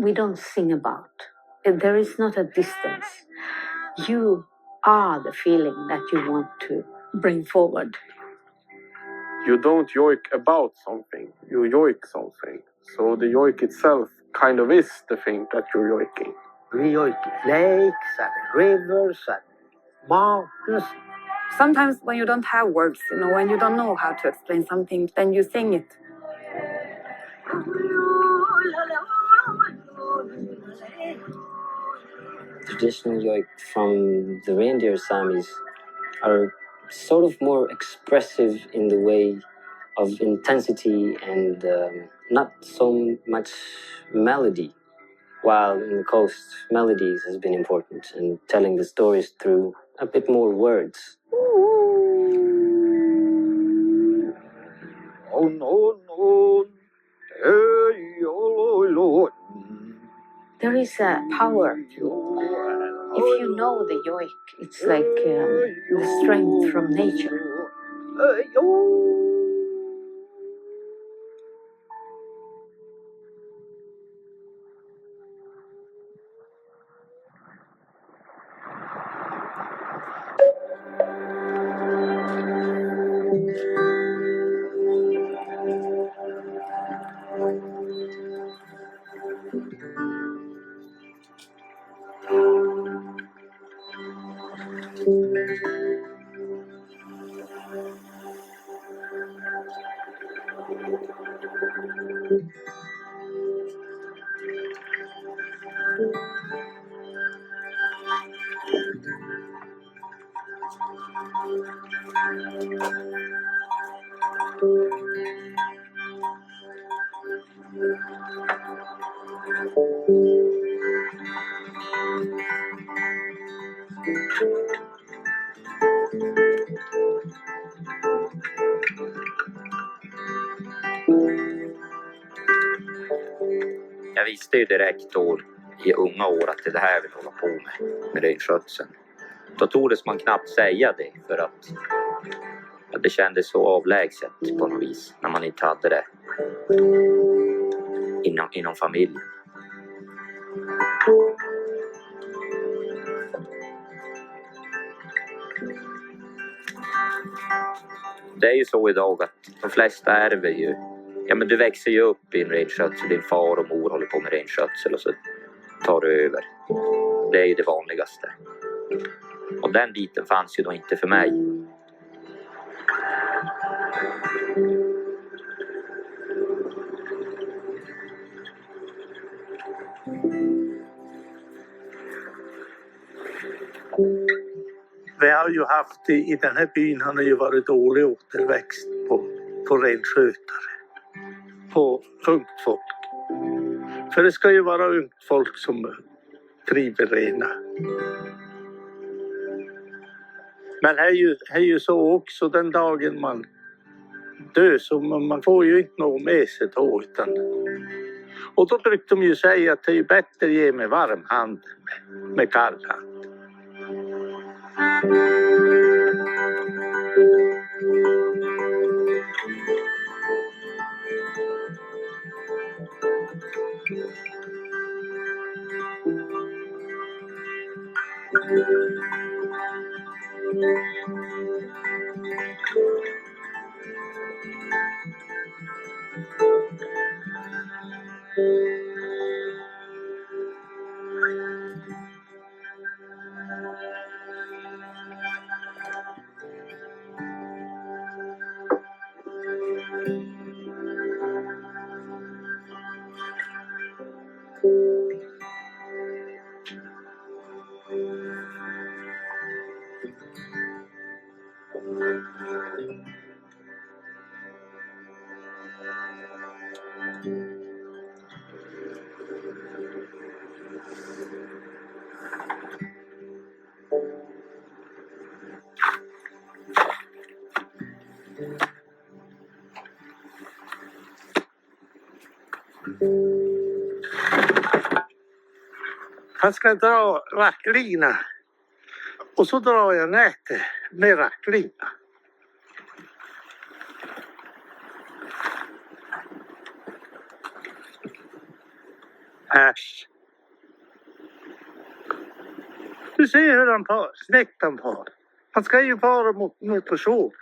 We don't sing about. There is not a distance. You are the feeling that you want to bring forward. You don't JOIK about something, you JOIK something. So the JOIK itself kind of is the thing that you're JOIKing. We JOIK lakes and rivers and mountains. Sometimes when you don't have words, when you don't know how to explain something, then you sing it. Traditional JOIK from the reindeer Samis are sort of more expressive in the way of intensity and not so much melody, while in the coast melodies has been important and telling the stories through a bit more words. Oh no, no, hey, oh, There is a power to it. If you know the JOIK, it's like the strength from nature. Jag visste ju direkt då i unga år att det här jag vill hålla på med renskötseln. Då tordes man knappt säga det för att det kändes så avlägset på något vis när man inte hade det inom familjen. Det är ju så idag att de flesta ärver ju. Ja, men du växer ju upp i en renskötsel. Din far och mor håller på med renskötsel och så tar du över. Det är ju det vanligaste. Och den biten fanns ju då inte för mig. Vi har ju haft i den här byn har det ju varit dålig återväxt på renskötare. På ungt folk. För det ska ju vara ungt folk som driver rena. Men det är ju så också den dagen man dör så man får ju inte något med sig då. Och då brukar de ju säga att det är ju bättre att ge med varm hand med kall hand. Han ska dra racklina och så drar jag nätet med racklina. Äsch. Du ser hur han tar, snäckt han tar. Han ska ju bara mot motorsåg.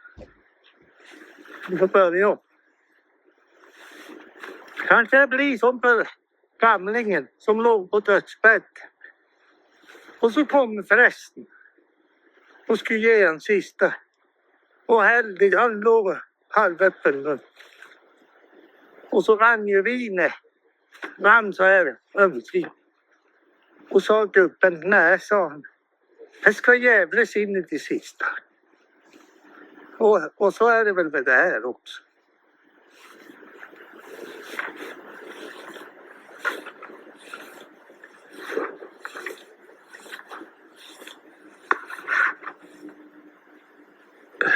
Vi får börja om. Kanske det blir som för gamlingen som låg på dödsbädd. Och så kom förresten och skulle ge en sista. Och hällde, han låg halvöppen. Och så rann ju vinet. Rann så här ömsligt. Och sa gubben, nej, sa han. Det ska jävlas in i det sista. Och så är det väl med det här också.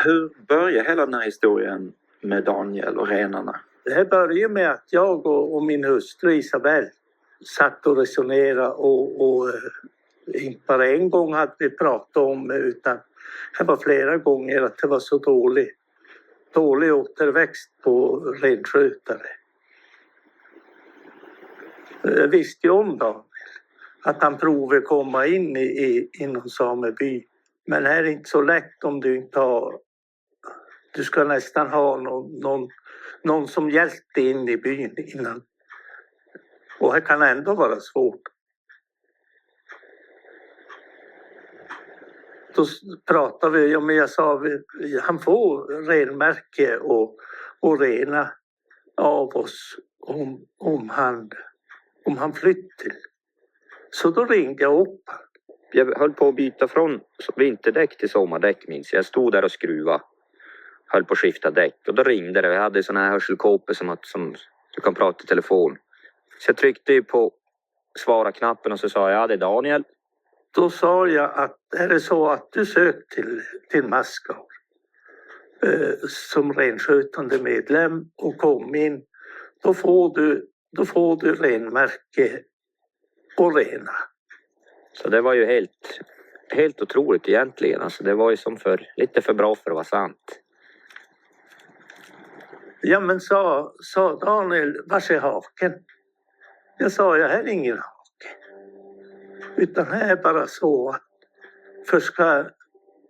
Hur börjar hela den här historien med Daniel och renarna? Det här började med att jag och min hustru Isabel satt och resonerade och inte bara en gång hade vi pratat om utan det var flera gånger att det var så dålig återväxt på renskötare. Jag visste ju om Daniel att han provade komma in i någon sameby. Men det är inte så lätt om du inte har... Du ska nästan ha någon som hjälpte in i byn innan. Och det kan ändå vara svårt. Då pratade vi, men jag sa han får renmärke och rena av oss om han flyttar. Så då ringde jag upp. Jag höll på att byta från vinterdäck till sommardäck minns jag. Jag stod där och skruvade. Höll på att skifta däck och då ringde det. Jag hade såna här hörselkåpor som du kan prata i telefon. Så jag tryckte ju på svara-knappen och så sa jag, ja det är Daniel. Då sa jag att är det så att du sökt till Maskar som renskötande medlem och kom in, då får du renmärke och rena. Så det var ju helt otroligt egentligen. Alltså det var ju som lite för bra för att vara sant. Ja men sa Daniel, var är haken? Jag sa, jag har ingen hake. Utan det är bara så att för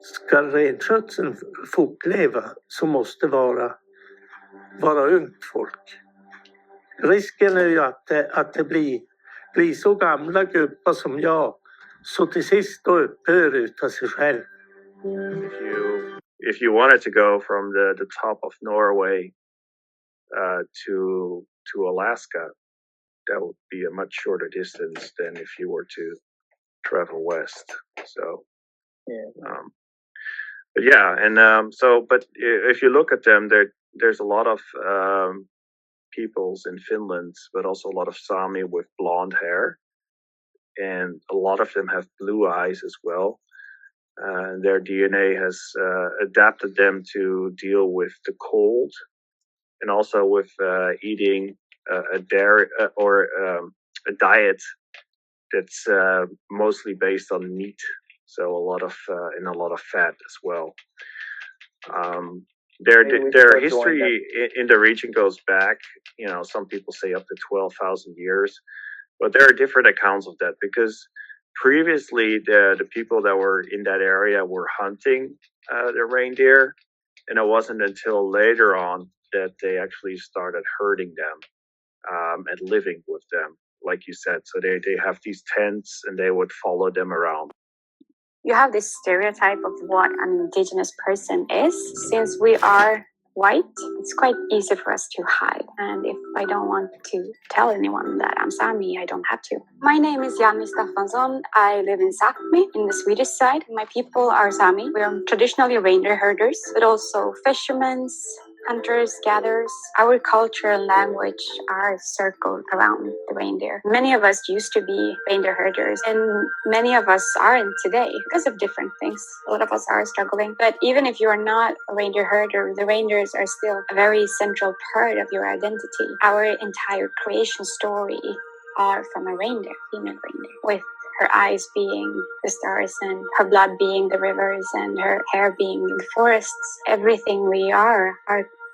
ska renskötseln fortleva så måste vara ungt folk. Risken är ju att det blir så gamla gubbar som jag så till sist då upphör utav sig själv. If you wanted to go from the top of Norway to Alaska, that would be a much shorter distance than if you were to travel west. So But yeah, and but if you look at them, there's a lot of peoples in Finland, but also a lot of Sami with blonde hair, and a lot of them have blue eyes as well. Their DNA has adapted them to deal with the cold, and also with eating a dairy or a diet that's mostly based on meat, so a lot of fat as well. Their history in the region goes back, some people say up to 12,000 years, but there are different accounts of that, because previously the people that were in that area were hunting the reindeer, and it wasn't until later on that they actually started herding them and living with them, like you said. So they have these tents and they would follow them around. You have this stereotype of what an indigenous person is. Since we are white, it's quite easy for us to hide. And if I don't want to tell anyone that I'm Sami, I don't have to. My name is Janni Staffansson. I live in Sápmi, in the Swedish side. My people are Sami. We are traditionally reindeer herders, but also fishermen, hunters, gatherers. Our culture and language are circled around the reindeer. Many of us used to be reindeer herders, and many of us aren't today because of different things. A lot of us are struggling. But even if you are not a reindeer herder, the reindeers are still a very central part of your identity. Our entire creation story are from a reindeer, female reindeer, with her eyes being the stars and her blood being the rivers and her hair being the forests. Everything we are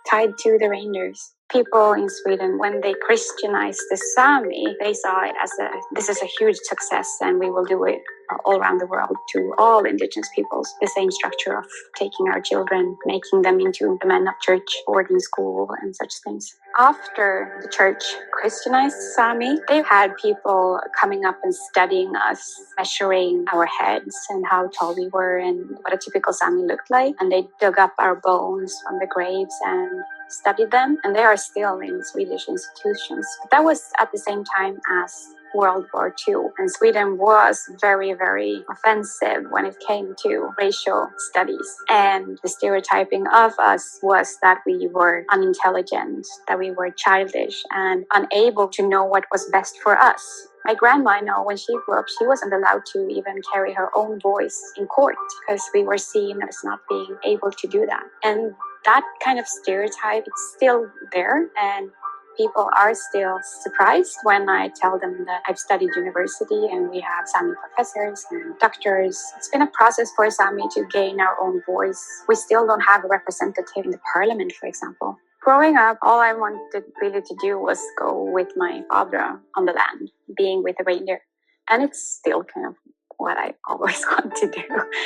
tied to the reindeers. People in Sweden, when they Christianized the Sami, they saw it as this is a huge success and we will do it all around the world to all indigenous peoples. The same structure of taking our children, making them into the men of church, boarding school and such things. After the church Christianized Sami, they had people coming up and studying us, measuring our heads and how tall we were and what a typical Sami looked like. And they dug up our bones from the graves and studied them, and they are still in Swedish institutions. But that was at the same time as World War II, and Sweden was very, very offensive when it came to racial studies. And the stereotyping of us was that we were unintelligent, that we were childish, and unable to know what was best for us. My grandma, I know, when she grew up, she wasn't allowed to even carry her own voice in court because we were seen as not being able to do that. And that kind of stereotype, it's still there, and people are still surprised when I tell them that I've studied university and we have Sami professors and doctors. It's been a process for Sami to gain our own voice. We still don't have a representative in the parliament, for example. Growing up, all I wanted really to do was go with my father on the land, being with the reindeer. And it's still kind of what I always want to do.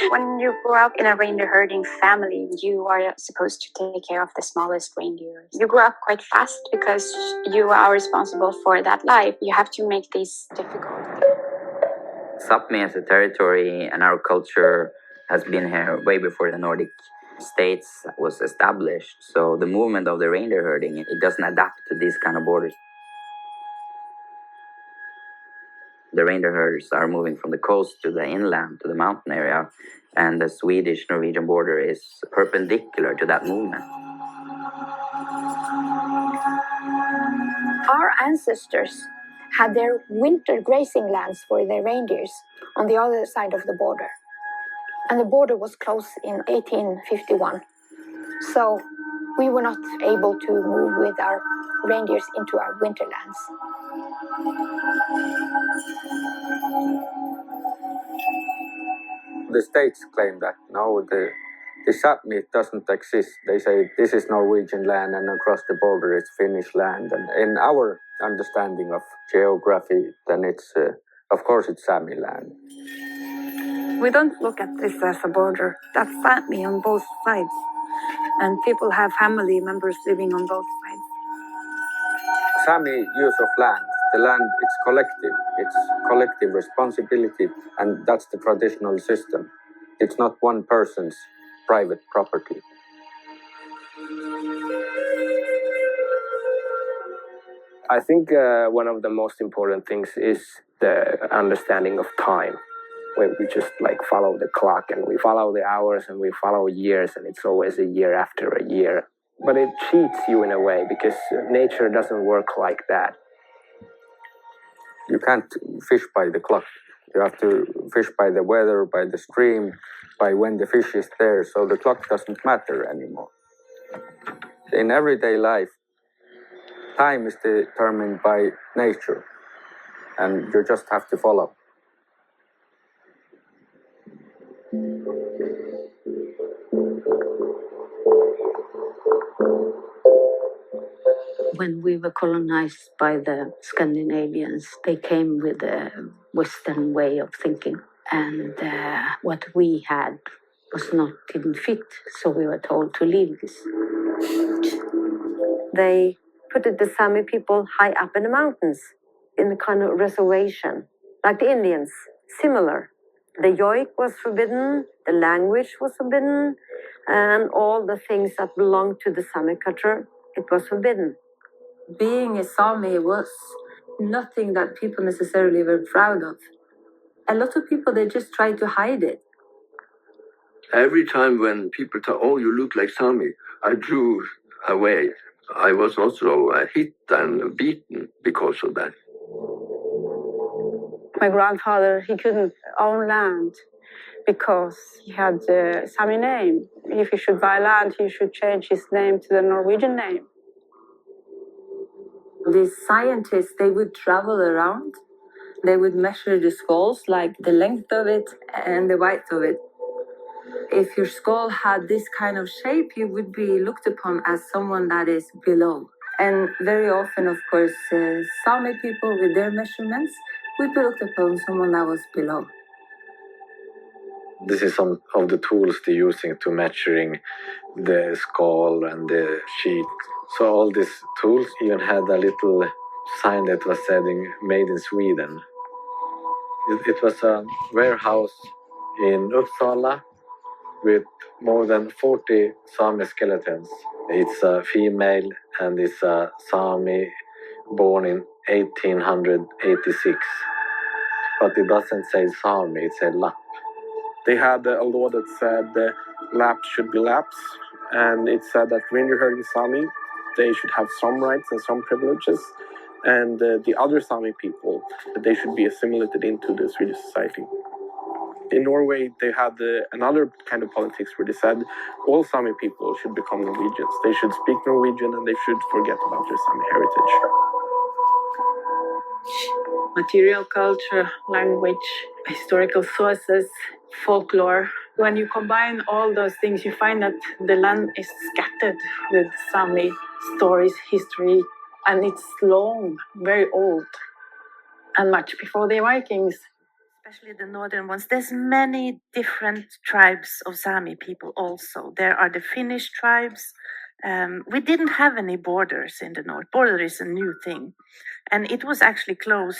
When you grow up in a reindeer herding family, you are supposed to take care of the smallest reindeers. You grow up quite fast because you are responsible for that life. You have to make these difficult. Sápmi as a territory and our culture has been here way before the Nordic states was established. So the movement of the reindeer herding, it doesn't adapt to these kind of borders. The reindeer herders are moving from the coast to the inland, to the mountain area, and the Swedish-Norwegian border is perpendicular to that movement. Our ancestors had their winter grazing lands for their reindeers on the other side of the border. And the border was closed in 1851. So we were not able to move with our reindeers into our winter lands. The states claim that no, the Sápmi doesn't exist. They say this is Norwegian land and across the border it's Finnish land. And in our understanding of geography, then it's, of course, it's Sami land. We don't look at this as a border. That's Sápmi on both sides. And people have family members living on both sides. Sami use of land, the land, it's collective responsibility, and that's the traditional system. It's not one person's private property. I think one of the most important things is the understanding of time. where we just like follow the clock and we follow the hours and we follow years, and it's always a year after a year. But it cheats you in a way because nature doesn't work like that. You can't fish by the clock. You have to fish by the weather, by the stream, by when the fish is there. So the clock doesn't matter anymore. In everyday life, time is determined by nature, and you just have to follow. When we were colonized by the Scandinavians, they came with a Western way of thinking, and what we had didn't fit, so we were told to leave this. They put the Sami people high up in the mountains, in a kind of reservation, like the Indians, similar. The JOIK was forbidden, the language was forbidden, and all the things that belonged to the Sami culture, it was forbidden. Being a Sami was nothing that people necessarily were proud of. A lot of people, they just try to hide it. Every time when people talk, oh, you look like Sami, I drew away. I was also hit and beaten because of that. My grandfather, he couldn't own land because he had the Sami name. If he should buy land, he should change his name to the Norwegian name. These scientists, they would travel around. They would measure the skulls, like the length of it and the width of it. If your skull had this kind of shape, you would be looked upon as someone that is below. And very often, of course, Sami people with their measurements would be looked upon as someone that was below. This is some of the tools they're using to measuring the skull and the cheek. So all these tools even had a little sign that was saying made in Sweden. It was a warehouse in Uppsala with more than 40 Sami skeletons. It's a female and it's a Sami born in 1886. But it doesn't say Sami, it says Lapp. They had a law that said laps should be laps, and it said that when you're herding Sami, they should have some rights and some privileges, and the other Sami people, they should be assimilated into the Swedish society. In Norway, they had another kind of politics where they said all Sami people should become Norwegians. They should speak Norwegian and they should forget about their Sami heritage. Material culture, language, historical sources, folklore. When you combine all those things, you find that the land is scattered with Sami stories, history, and it's long, very old, and much before the Vikings. Especially the northern ones. There's many different tribes of Sami people also. There are the Finnish tribes. We didn't have any borders in the north. Border is a new thing. And it was actually closed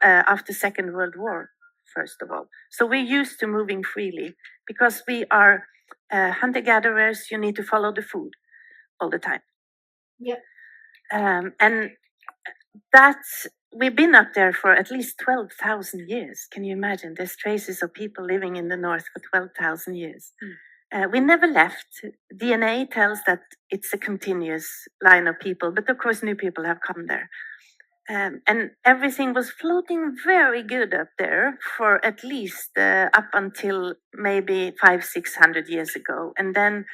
after Second World War, first of all. So we're used to moving freely because we are hunter-gatherers. You need to follow the food all the time. Yep. And that's, we've been up there for at least 12,000 years. Can you imagine? There's traces of people living in the north for 12,000 years. We never left. DNA tells that it's a continuous line of people, but of course new people have come there. And everything was floating very good up there for at least up until maybe 500-600 years ago. And then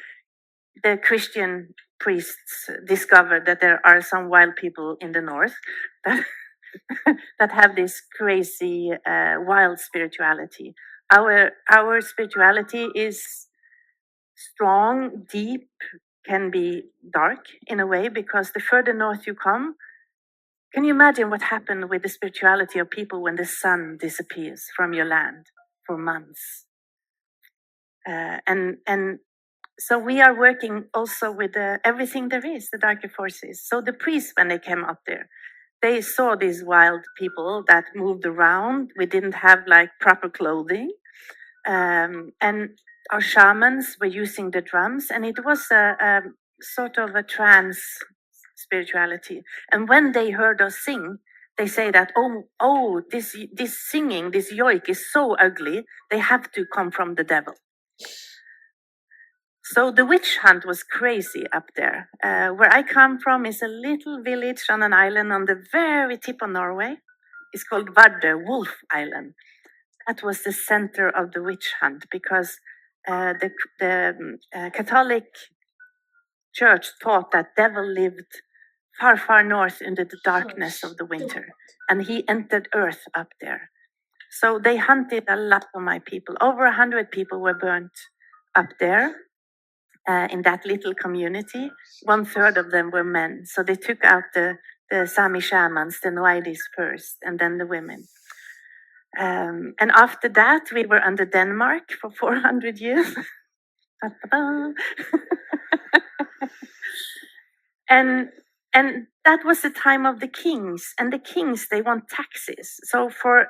the Christian priests discovered that there are some wild people in the north that, that have this crazy wild spirituality. Our spirituality is strong, deep, can be dark in a way, because the further north you come, can you imagine what happened with the spirituality of people when the sun disappears from your land for months? And so we are working also with everything there is, the darker forces. So the priests, when they came up there, they saw these wild people that moved around. We didn't have like proper clothing. And our shamans were using the drums, and it was a sort of a trance spirituality. And when they heard us sing, They say that, this singing, this JOIK is so ugly, they have to come from the devil. So the witch hunt was crazy up there. Where I come from is a little village on an island on the very tip of Norway. It's called Vardø, Wolf Island. That was the center of the witch hunt because the Catholic Church thought that devil lived far, far north into the darkness of the winter, and he entered earth up there. So they hunted a lot of my people. Over 100 people were burnt up there. In that little community, 1/3 of them were men. So they took out the Sami shamans, the Noidis first, and then the women. And after that, we were under Denmark for 400 years. And that was the time of the kings. And the kings, they want taxes. So for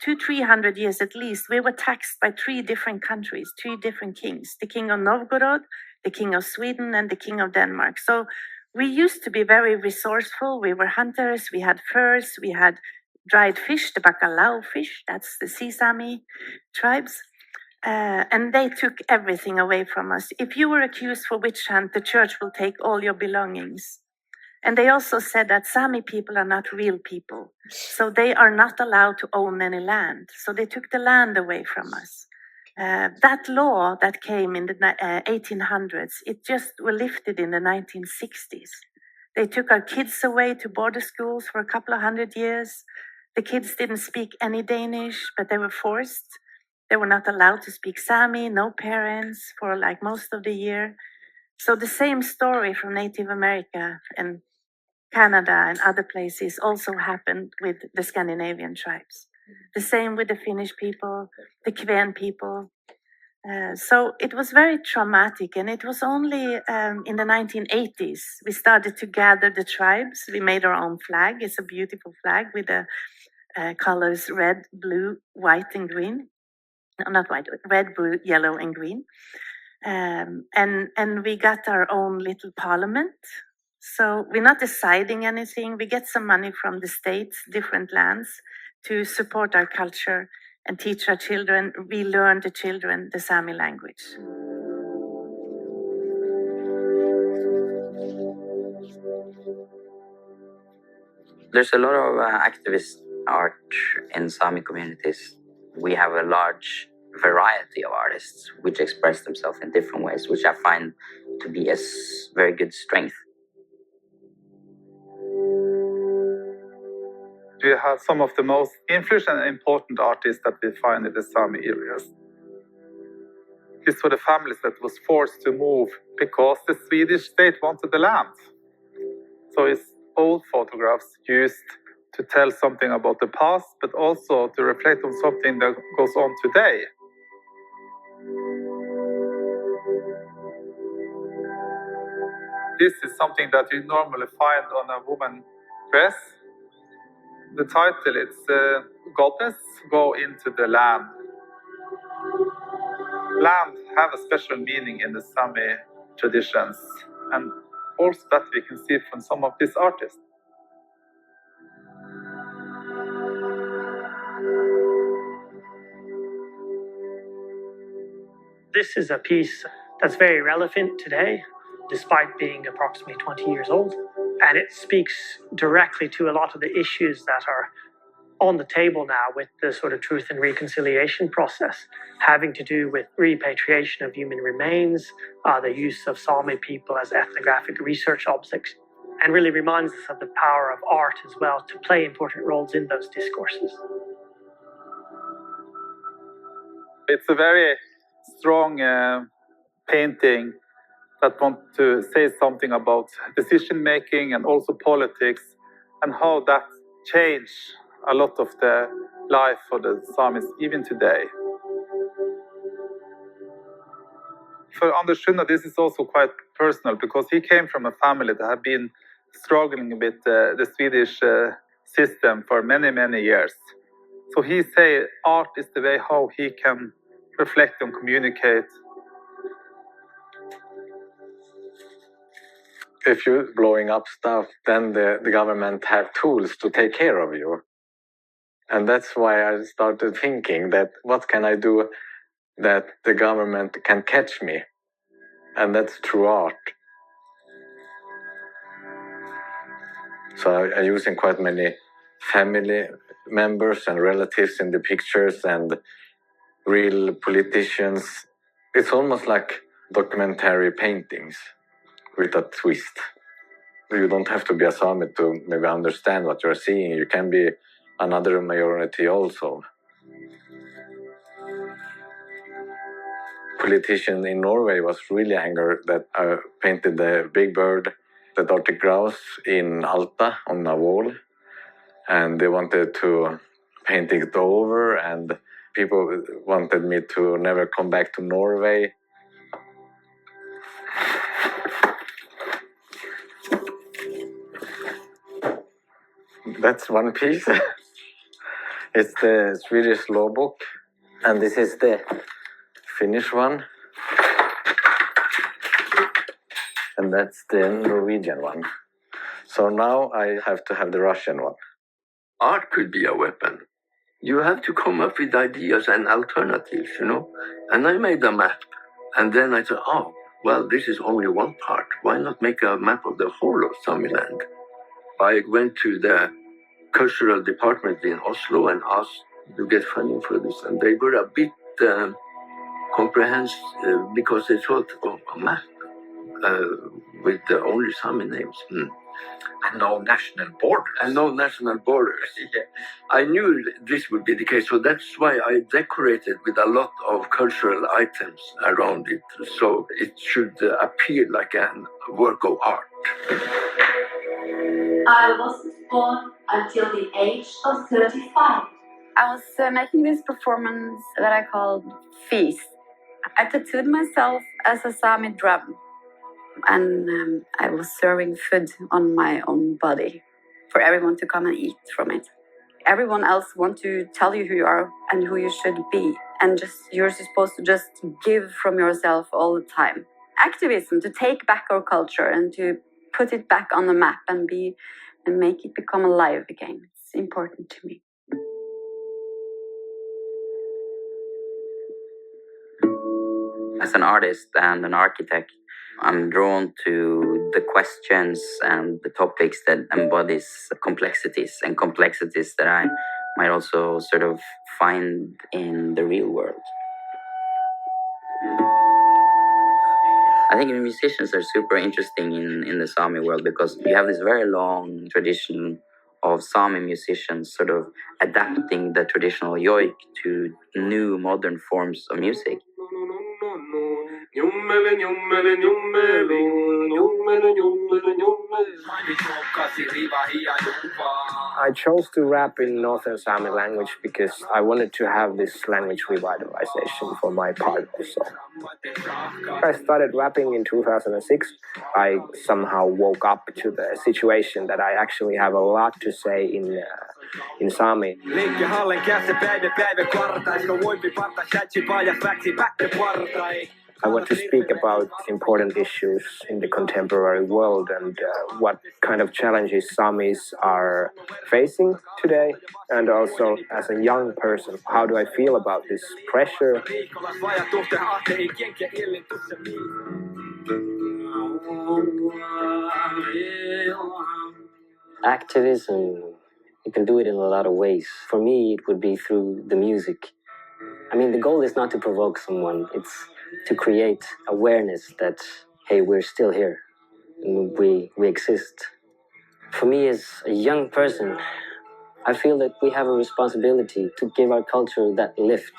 200-300 years at least, we were taxed by 3 different countries, 3 different kings. The king of Novgorod, the king of Sweden, and the king of Denmark. So we used to be very resourceful. We were hunters, we had furs, we had dried fish, the bacalao fish, that's the Sea Sami tribes. And they took everything away from us. If you were accused for witch hunt, the church will take all your belongings. And they also said that Sami people are not real people. So they are not allowed to own any land. So they took the land away from us. That law that came in the 1800s, it just was lifted in the 1960s. They took our kids away to border schools for a couple of 100 years. The kids didn't speak any Danish, but they were forced. They were not allowed to speak Sami, no parents for like most of the year. So the same story from Native America and Canada and other places also happened with the Scandinavian tribes. The same with the Finnish people, the Kven people. So it was very traumatic, and it was only in the 1980s we started to gather the tribes. We made our own flag. It's a beautiful flag with the colors red, blue, white, and green. No, not white, red, blue, yellow, and green. And we got our own little parliament. So we're not deciding anything. We get some money from the states, different lands, to support our culture and teach our children, relearn the children the Sami language. There's a lot of activist art in Sami communities. We have a large variety of artists which express themselves in different ways, which I find to be a very good strength. We have some of the most influential and important artists that we find in the Sami areas. It's for the families that was forced to move because the Swedish state wanted the land. So it's old photographs used to tell something about the past, but also to reflect on something that goes on today. This is something that you normally find on a woman's dress. The title is Goddess Go Into the Land. Land have a special meaning in the Sami traditions, and also that we can see from some of these artists. This is a piece that's very relevant today, despite being approximately 20 years old. And it speaks directly to a lot of the issues that are on the table now with the sort of truth and reconciliation process, having to do with repatriation of human remains, the use of Sami people as ethnographic research objects, and really reminds us of the power of art as well to play important roles in those discourses. It's a very strong painting that wants to say something about decision making and also politics, and how that changed a lot of the life for the Samis even today. For Anders Schunner, this is also quite personal because he came from a family that had been struggling with the Swedish system for many, many years. So he say art is the way how he can reflect and communicate. if you're blowing up stuff, then the government have tools to take care of you. And that's why I started thinking that what can I do that the government can catch me? And that's through art. So I'm using quite many family members and relatives in the pictures and real politicians. It's almost like documentary paintings with a twist. You don't have to be a Sami to maybe understand what you're seeing. You can be another minority also. Politician in Norway was really angry that I painted the big bird, the Arctic grouse, in Alta on a wall. And they wanted to paint it over, and people wanted me to never come back to Norway. That's one piece. It's the Swedish law book, and this is the Finnish one. And that's the Norwegian one. So now I have to have the Russian one. Art could be a weapon. You have to come up with ideas and alternatives, you know. And I made a map. And then I thought, oh, well, this is only one part. Why not make a map of the whole of Samiland? I went to the cultural department in Oslo and asked to get funding for this. And they were a bit comprehensive because they thought, oh, a map with the only Sami names. And no national borders. And no national borders. Yeah. I knew this would be the case, so that's why I decorated with a lot of cultural items around it, so it should appear like a work of art. I wasn't born until the age of 35. I was making this performance that I called Feast. I tattooed myself as a Sami drum. And I was serving food on my own body for everyone to come and eat from it. Everyone else wants to tell you who you are and who you should be. And you're supposed to just give from yourself all the time. Activism, to take back our culture and to put it back on the map and make it become alive again. It's important to me. As an artist and an architect, I'm drawn to the questions and the topics that embodies complexities that I might also sort of find in the real world. I think musicians are super interesting in the Sami world because you have this very long tradition of Sami musicians sort of adapting the traditional JOIK to new modern forms of music. I chose to rap in Northern Sami language because I wanted to have this language revitalization for my part also. I started rapping in 2006. I somehow woke up to the situation that I actually have a lot to say in Sami. I want to speak about important issues in the contemporary world and what kind of challenges Samis are facing today. And also, as a young person, how do I feel about this pressure? Activism, you can do it in a lot of ways. For me, it would be through the music. I mean, the goal is not to provoke someone. It's to create awareness that, hey, we're still here and we exist. For me, as a young person, I feel that we have a responsibility to give our culture that lift.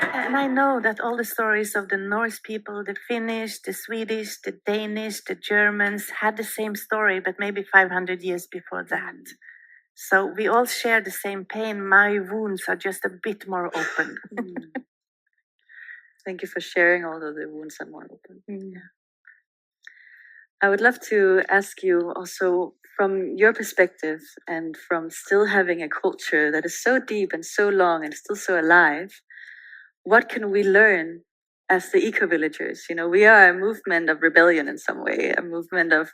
And I know that all the stories of the Norse people, the Finnish, the Swedish, the Danish, the Germans had the same story, but maybe 500 years before that. So we all share the same pain. My wounds are just a bit more open. Thank you for sharing all of the wounds are more open. Yeah. I would love to ask you also, from your perspective and from still having a culture that is so deep and so long and still so alive, what can we learn as the eco-villagers. You know, we are a movement of rebellion in some way, a movement of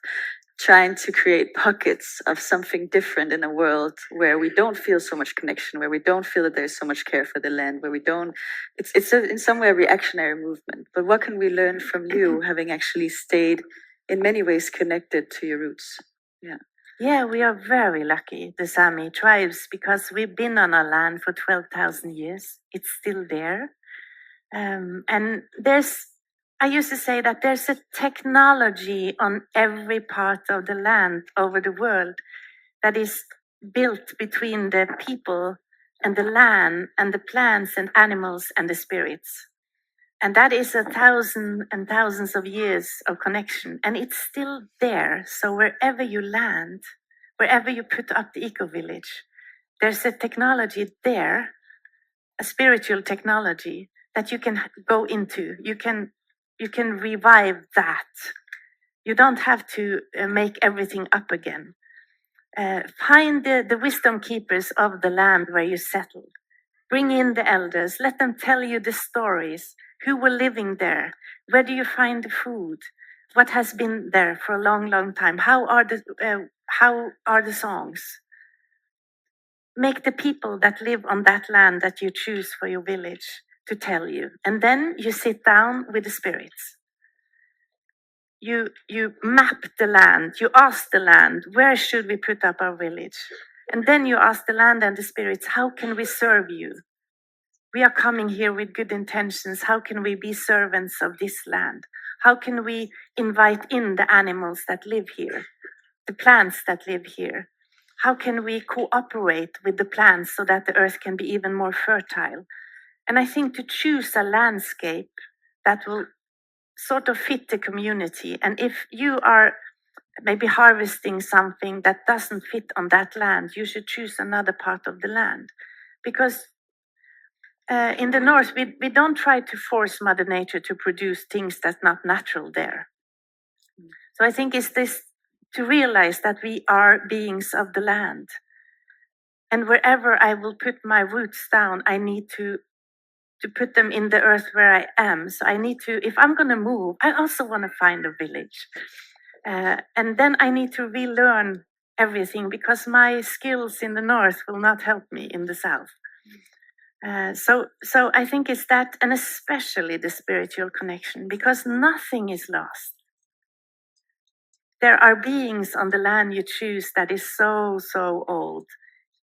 trying to create pockets of something different in a world where we don't feel so much connection, where we don't feel that there's so much care for the land, where we don't, in some way a reactionary movement. But what can we learn from you, having actually stayed in many ways connected to your roots? Yeah. Yeah, we are very lucky, the Sami tribes, because we've been on our land for 12,000 years. It's still there. And I used to say that there's a technology on every part of the land over the world that is built between the people and the land and the plants and animals and the spirits. And that is 1,000 and thousands of years of connection. And it's still there. So wherever you land, wherever you put up the eco-village, there's a technology there, a spiritual technology that you can go into. You can revive that. You don't have to make everything up again. Find the wisdom keepers of the land where you settled. Bring in the elders. Let them tell you the stories. Who were living there? Where do you find the food? What has been there for a long, long time? How are the songs? Make the people that live on that land that you choose for your village to tell you. And then you sit down with the spirits. You map the land. You ask the land, where should we put up our village? And then you ask the land and the spirits, how can we serve you? We are coming here with good intentions. How can we be servants of this land? How can we invite in the animals that live here, the plants that live here? How can we cooperate with the plants so that the earth can be even more fertile? And I think to choose a landscape that will sort of fit the community. And if you are maybe harvesting something that doesn't fit on that land, you should choose another part of the land. Because in the north, we don't try to force Mother Nature to produce things that's not natural there. So I think it's this to realize that we are beings of the land. And wherever I will put my roots down, I need to put them in the earth where I am. So I need to, if I'm going to move, I also want to find a village. And then I need to relearn everything because my skills in the north will not help me in the south. So I think it's that, and especially the spiritual connection, because nothing is lost. There are beings on the land you choose that is so, so old.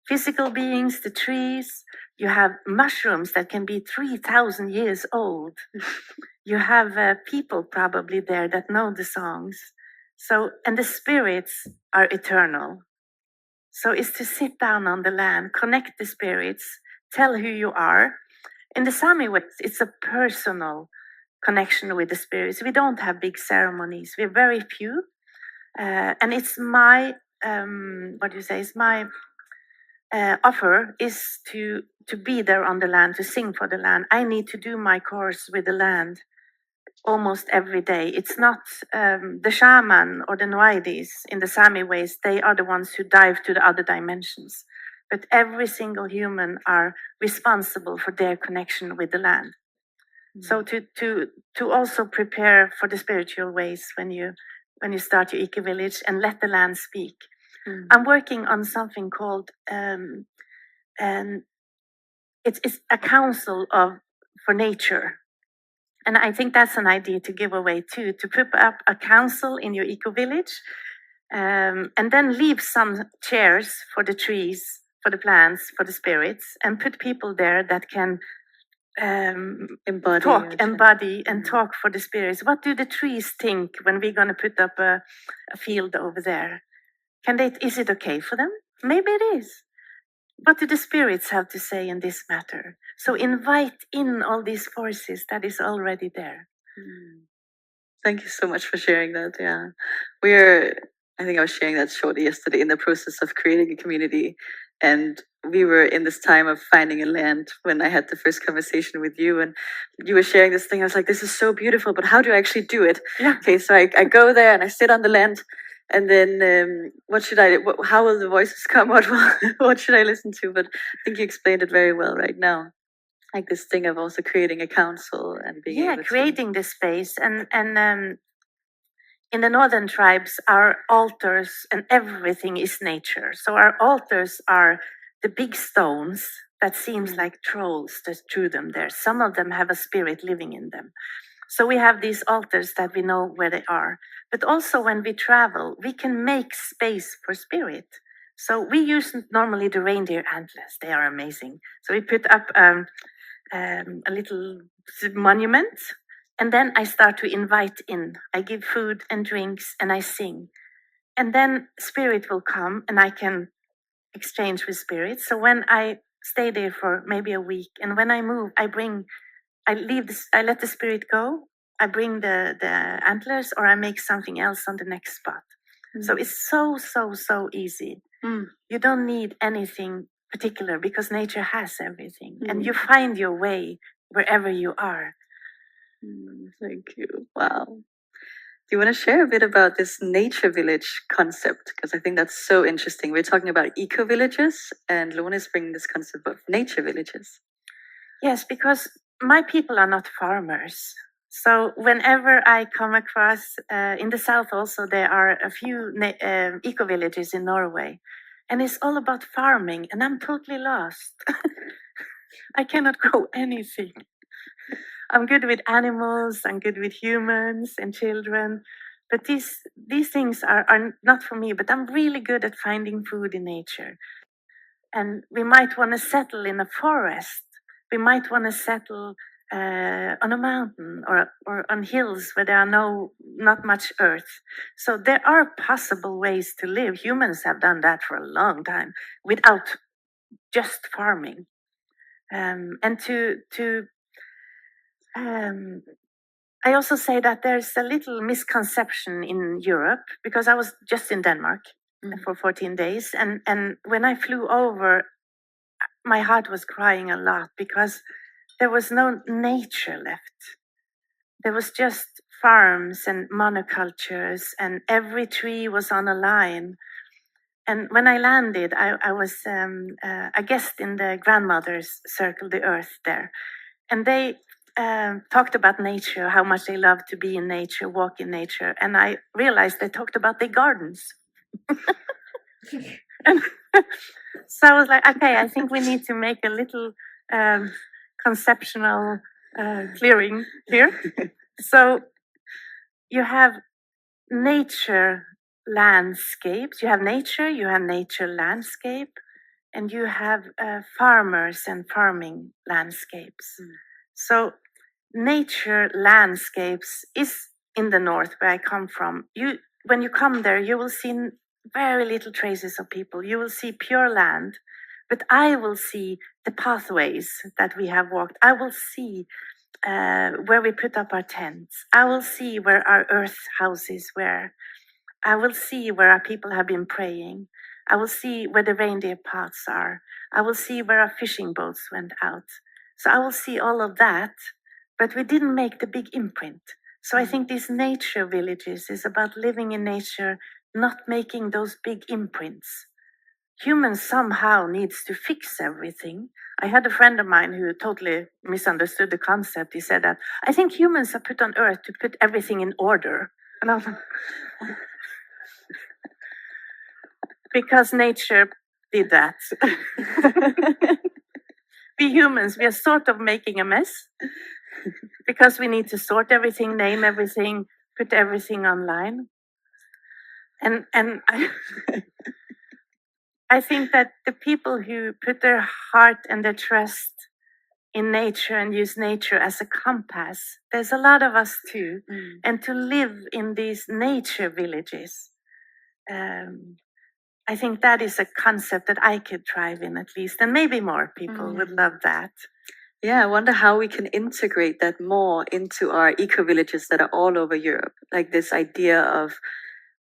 Physical beings, the trees, you have mushrooms that can be 3,000 years old. You have people probably there that know the songs. So, and the spirits are eternal. So it's to sit down on the land, connect the spirits, tell who you are. In the Sami way, it's a personal connection with the spirits. We don't have big ceremonies. We're very few. And it's my, it's my offer is to be there on the land, to sing for the land. I need to do my course with the land almost every day. It's not the shaman or the Nuaidis in the Sami ways. They are the ones who dive to the other dimensions. But every single human are responsible for their connection with the land. So to also prepare for the spiritual ways when you start your eco-village and let the land speak. I'm working on something called it's a council for nature. And I think that's an idea to give away too, to put up a council in your eco-village and then leave some chairs for the trees, for the plants, for the spirits, and put people there that can embody and talk for the spirits. What do the trees think when we're going to put up a field over there? Is it okay for them? Maybe it is. What do the spirits have to say in this matter? So invite in all these forces that is already there. Thank you so much for sharing that. Yeah, I think I was sharing that shortly yesterday in the process of creating a community. And we were in this time of finding a land when I had the first conversation with you, and you were sharing this thing. I was like, this is so beautiful, but how do I actually do it? Yeah. Okay, so I go there and I sit on the land, and then what should I do? How will the voices come? What should I listen to? But I think you explained it very well right now. Like this thing of also creating a council and being able to... creating the space. And in the northern tribes, our altars and everything is nature. So our altars are the big stones that seems like trolls that drew them there. Some of them have a spirit living in them. So we have these altars that we know where they are. But also when we travel, we can make space for spirit. So we use normally the reindeer antlers. They are amazing. So we put up a little monument, and then I start to invite in. I give food and drinks and I sing. And then spirit will come and I can exchange with spirit. So when I stay there for maybe a week, and when I move, I let the spirit go. I bring the antlers, or I make something else on the next spot. So it's so easy. You don't need anything particular because nature has everything, and you find your way wherever you are. Thank you. Wow. Do you want to share a bit about this nature village concept? Because I think that's so interesting. We're talking about eco villages, and Lone is bringing this concept of nature villages. Yes, because my people are not farmers. So whenever I come across, in the south also, there are a few eco villages in Norway. And it's all about farming, and I'm totally lost. I cannot grow anything. I'm good with animals, I'm good with humans and children. But these things are not for me, but I'm really good at finding food in nature. And we might want to settle in a forest. We might want to settle on a mountain or on hills where there are not much earth. So there are possible ways to live. Humans have done that for a long time without just farming. I also say that there's a little misconception in Europe, because I was just in Denmark for 14 days. And when I flew over, my heart was crying a lot because there was no nature left. There was just farms and monocultures, and every tree was on a line. And when I landed, I was a guest in the grandmother's circle, the earth there. And they talked about nature, how much they love to be in nature, walk in nature. And I realized they talked about their gardens. And so I was like, okay, I think we need to make a little conceptual clearing here. So you have nature landscapes, you have nature landscape, and you have farmers and farming landscapes. So nature landscapes is in the north where I come from. When you come there, you will see very little traces of people. You will see pure land, but I will see the pathways that we have walked. I will see where we put up our tents. I will see where our earth houses were. I will see where our people have been praying. I will see where the reindeer paths are. I will see where our fishing boats went out. So I will see all of that, but we didn't make the big imprint. So I think these nature villages is about living in nature, not making those big imprints. Humans somehow needs to fix everything. I had a friend of mine who totally misunderstood the concept. He said that, I think humans are put on earth to put everything in order. And I was like, because nature did that. We humans, we are sort of making a mess because we need to sort everything, name everything, put everything online. And I think that the people who put their heart and their trust in nature and use nature as a compass, there's a lot of us too. And to live in these nature villages, I think that is a concept that I could thrive in at least, and maybe more people would love that. Yeah, I wonder how we can integrate that more into our eco villages that are all over Europe. Like this idea of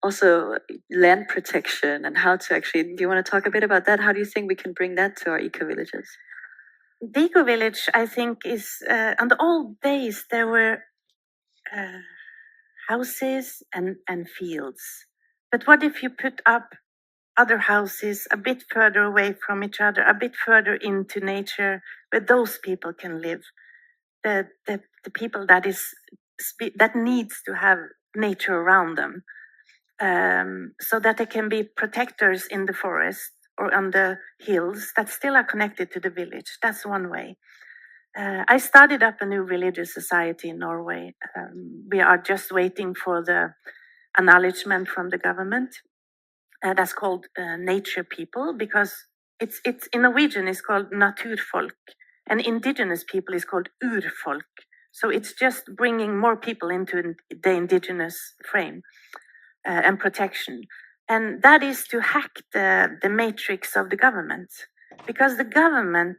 also land protection and how to actually, do you want to talk a bit about that? How do you think we can bring that to our eco villages? The eco village, I think, is, on the old days, there were houses and fields. But what if you put up other houses a bit further away from each other, a bit further into nature, where those people can live. The people that needs to have nature around them, so that they can be protectors in the forest or on the hills that still are connected to the village. That's one way. I started up a new religious society in Norway. We are just waiting for the acknowledgement from the government. That's called Nature People, because it's in Norwegian it's called Naturfolk, and indigenous people is called Urfolk. So it's just bringing more people into the indigenous frame and protection. And that is to hack the matrix of the government. Because the government,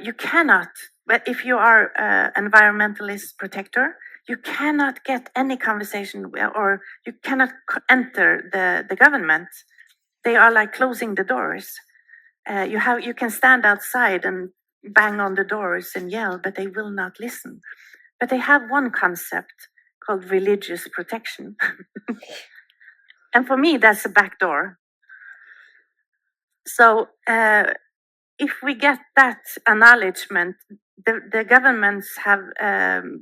you cannot, but if you are environmentalist protector, you cannot get any conversation or you cannot enter the government. They are like closing the doors. You can stand outside and bang on the doors and yell, but they will not listen. But they have one concept called religious protection. And for me, that's a back door. So if we get that acknowledgement, the governments have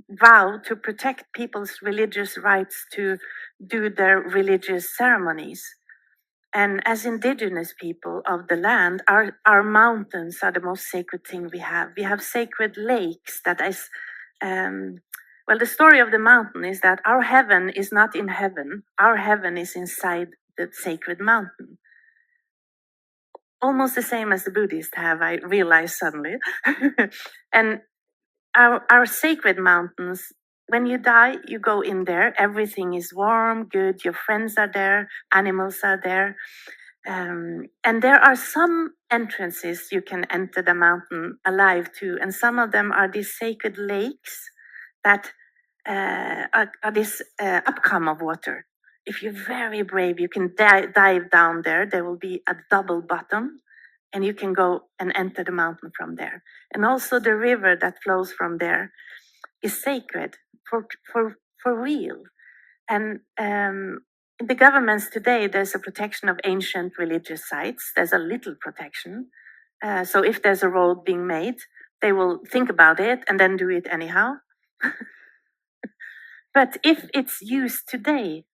vowed to protect people's religious rights to do their religious ceremonies. And as indigenous people of the land, our mountains are the most sacred thing we have. We have sacred lakes that is, well, the story of the mountain is that our heaven is not in heaven. Our heaven is inside the sacred mountain. Almost the same as the Buddhists have, I realized suddenly. And our sacred mountains, when you die, you go in there. Everything is warm, good. Your friends are there. Animals are there. And there are some entrances you can enter the mountain alive to. And some of them are these sacred lakes that are this upcome of water. If you're very brave, you can dive down there. There will be a double bottom, and you can go and enter the mountain from there. And also the river that flows from there is sacred for real. And in the governments today, there's a protection of ancient religious sites. There's a little protection. So if there's a road being made, they will think about it and then do it anyhow. But if it's used today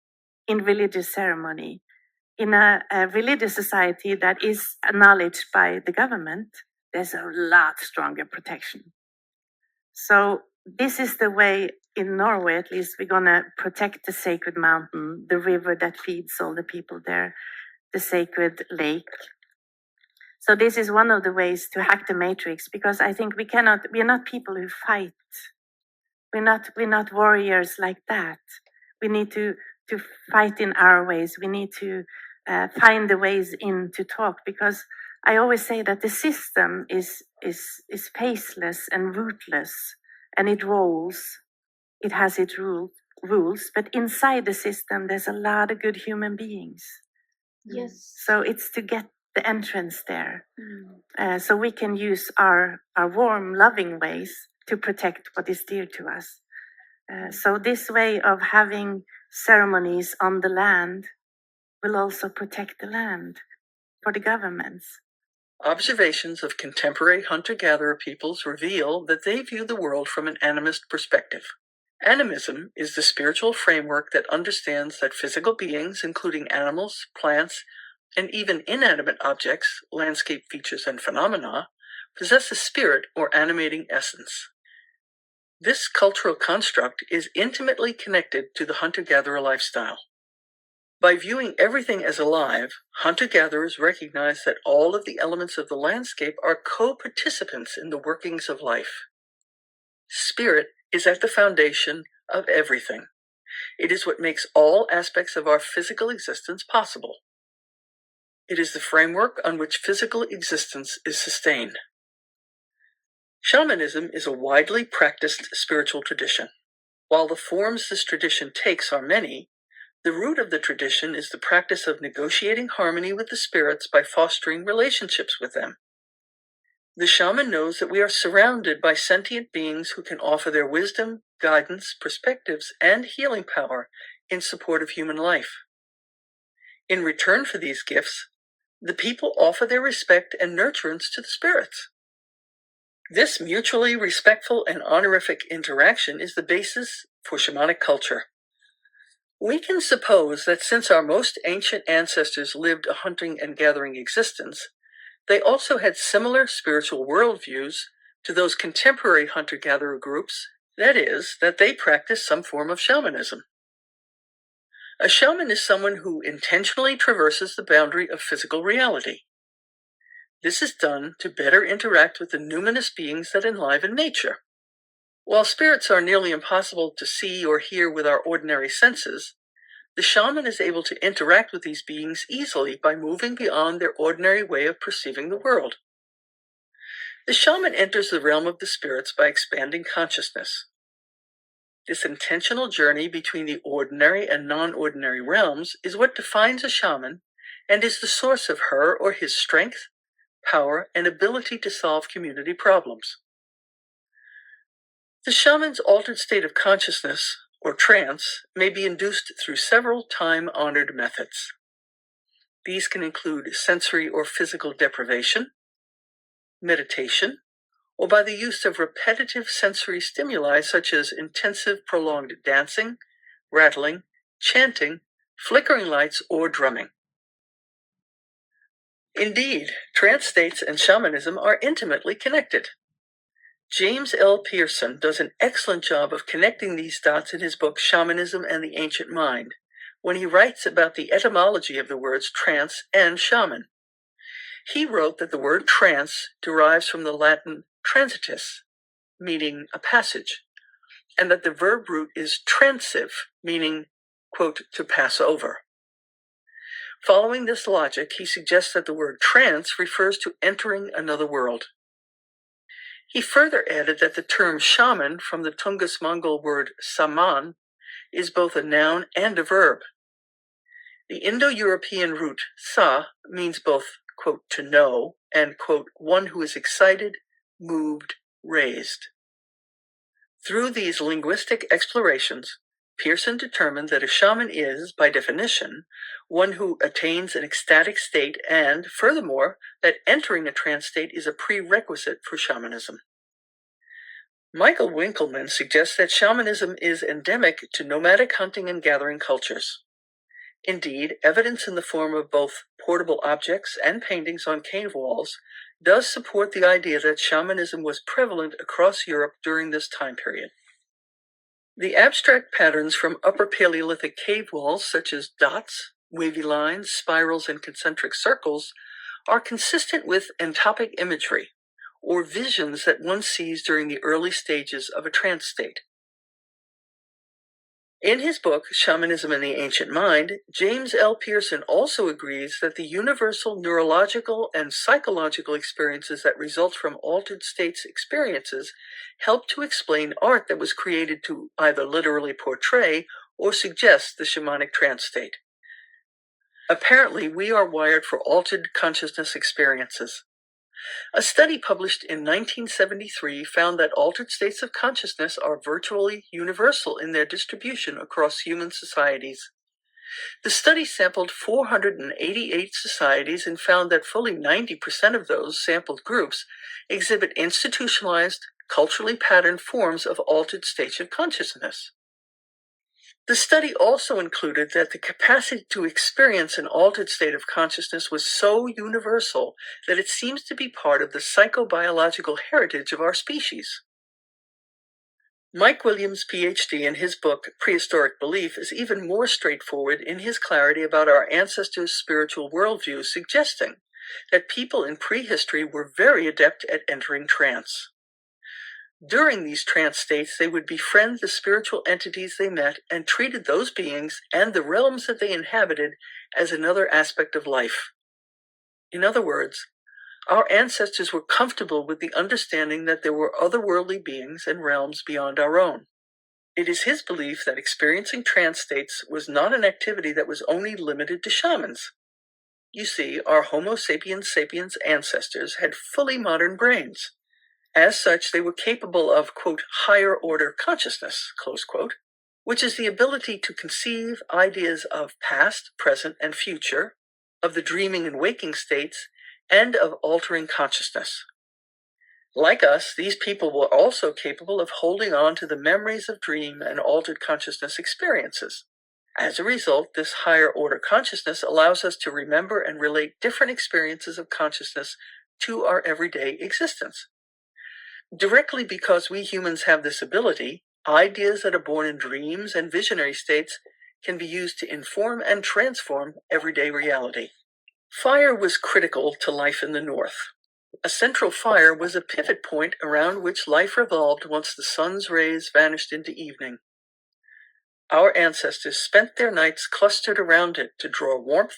in religious ceremony, in a religious society that is acknowledged by the government, there's a lot stronger protection. So this is the way in Norway, at least, we're going to protect the sacred mountain, the river that feeds all the people there, the sacred lake. So this is one of the ways to hack the matrix, because I think we're not people who fight. We're not warriors like that. We need to fight in our ways. We need to find the ways in to talk, because I always say that the system is faceless and rootless, and it rolls. It has its rules, but inside the system, there's a lot of good human beings. Yes. So it's to get the entrance there, so we can use our warm, loving ways to protect what is dear to us. So this way of having ceremonies on the land will also protect the land for the governments. Observations of contemporary hunter-gatherer peoples reveal that they view the world from an animist perspective. Animism is the spiritual framework that understands that physical beings, including animals, plants, and even inanimate objects, landscape features, and phenomena, possess a spirit or animating essence. This cultural construct is intimately connected to the hunter-gatherer lifestyle. By viewing everything as alive, hunter-gatherers recognize that all of the elements of the landscape are co-participants in the workings of life. Spirit is at the foundation of everything. It is what makes all aspects of our physical existence possible. It is the framework on which physical existence is sustained. Shamanism is a widely practiced spiritual tradition. While the forms this tradition takes are many, the root of the tradition is the practice of negotiating harmony with the spirits by fostering relationships with them. The shaman knows that we are surrounded by sentient beings who can offer their wisdom, guidance, perspectives, and healing power in support of human life. In return for these gifts, the people offer their respect and nurturance to the spirits. This mutually respectful and honorific interaction is the basis for shamanic culture. We can suppose that since our most ancient ancestors lived a hunting and gathering existence, they also had similar spiritual worldviews to those contemporary hunter-gatherer groups, that is, that they practice some form of shamanism. A shaman is someone who intentionally traverses the boundary of physical reality. This is done to better interact with the numinous beings that enliven nature. While spirits are nearly impossible to see or hear with our ordinary senses, the shaman is able to interact with these beings easily by moving beyond their ordinary way of perceiving the world. The shaman enters the realm of the spirits by expanding consciousness. This intentional journey between the ordinary and non-ordinary realms is what defines a shaman and is the source of her or his strength, power, and ability to solve community problems. The shaman's altered state of consciousness, or trance, may be induced through several time-honored methods. These can include sensory or physical deprivation, meditation, or by the use of repetitive sensory stimuli such as intensive prolonged dancing, rattling, chanting, flickering lights, or drumming. Indeed, trance states and shamanism are intimately connected. James L. Pearson does an excellent job of connecting these dots in his book Shamanism and the Ancient Mind, when he writes about the etymology of the words trance and shaman. He wrote that the word trance derives from the Latin transitus, meaning a passage, and that the verb root is transive, meaning, quote, to pass over. Following this logic, he suggests that the word trance refers to entering another world. He further added that the term shaman, from the Tungus Mongol word saman, is both a noun and a verb. The Indo-European root sa means both, quote, to know, and, quote, one who is excited, moved, raised. Through these linguistic explorations, Pearson determined that a shaman is, by definition, one who attains an ecstatic state and, furthermore, that entering a trance state is a prerequisite for shamanism. Michael Winkelmann suggests that shamanism is endemic to nomadic hunting and gathering cultures. Indeed, evidence in the form of both portable objects and paintings on cave walls does support the idea that shamanism was prevalent across Europe during this time period. The abstract patterns from Upper Paleolithic cave walls, such as dots, wavy lines, spirals, and concentric circles, are consistent with entopic imagery, or visions that one sees during the early stages of a trance state. In his book, Shamanism and the Ancient Mind, James L. Pearson also agrees that the universal neurological and psychological experiences that result from altered states experiences help to explain art that was created to either literally portray or suggest the shamanic trance state. Apparently, we are wired for altered consciousness experiences. A study published in 1973 found that altered states of consciousness are virtually universal in their distribution across human societies. The study sampled 488 societies and found that fully 90% of those sampled groups exhibit institutionalized, culturally patterned forms of altered states of consciousness. The study also included that the capacity to experience an altered state of consciousness was so universal that it seems to be part of the psychobiological heritage of our species. Mike Williams, PhD, in his book Prehistoric Belief, is even more straightforward in his clarity about our ancestors' spiritual worldview, suggesting that people in prehistory were very adept at entering trance. During these trance states, they would befriend the spiritual entities they met and treated those beings and the realms that they inhabited as another aspect of life. In other words, our ancestors were comfortable with the understanding that there were otherworldly beings and realms beyond our own. It is his belief that experiencing trance states was not an activity that was only limited to shamans. You see, our Homo sapiens sapiens ancestors had fully modern brains. As such, they were capable of, quote, higher order consciousness, close quote, which is the ability to conceive ideas of past, present, and future, of the dreaming and waking states, and of altering consciousness. Like us, these people were also capable of holding on to the memories of dream and altered consciousness experiences. As a result, this higher order consciousness allows us to remember and relate different experiences of consciousness to our everyday existence. Directly because we humans have this ability, ideas that are born in dreams and visionary states can be used to inform and transform everyday reality. Fire was critical to life in the North. A central fire was a pivot point around which life revolved once the sun's rays vanished into evening. Our ancestors spent their nights clustered around it to draw warmth,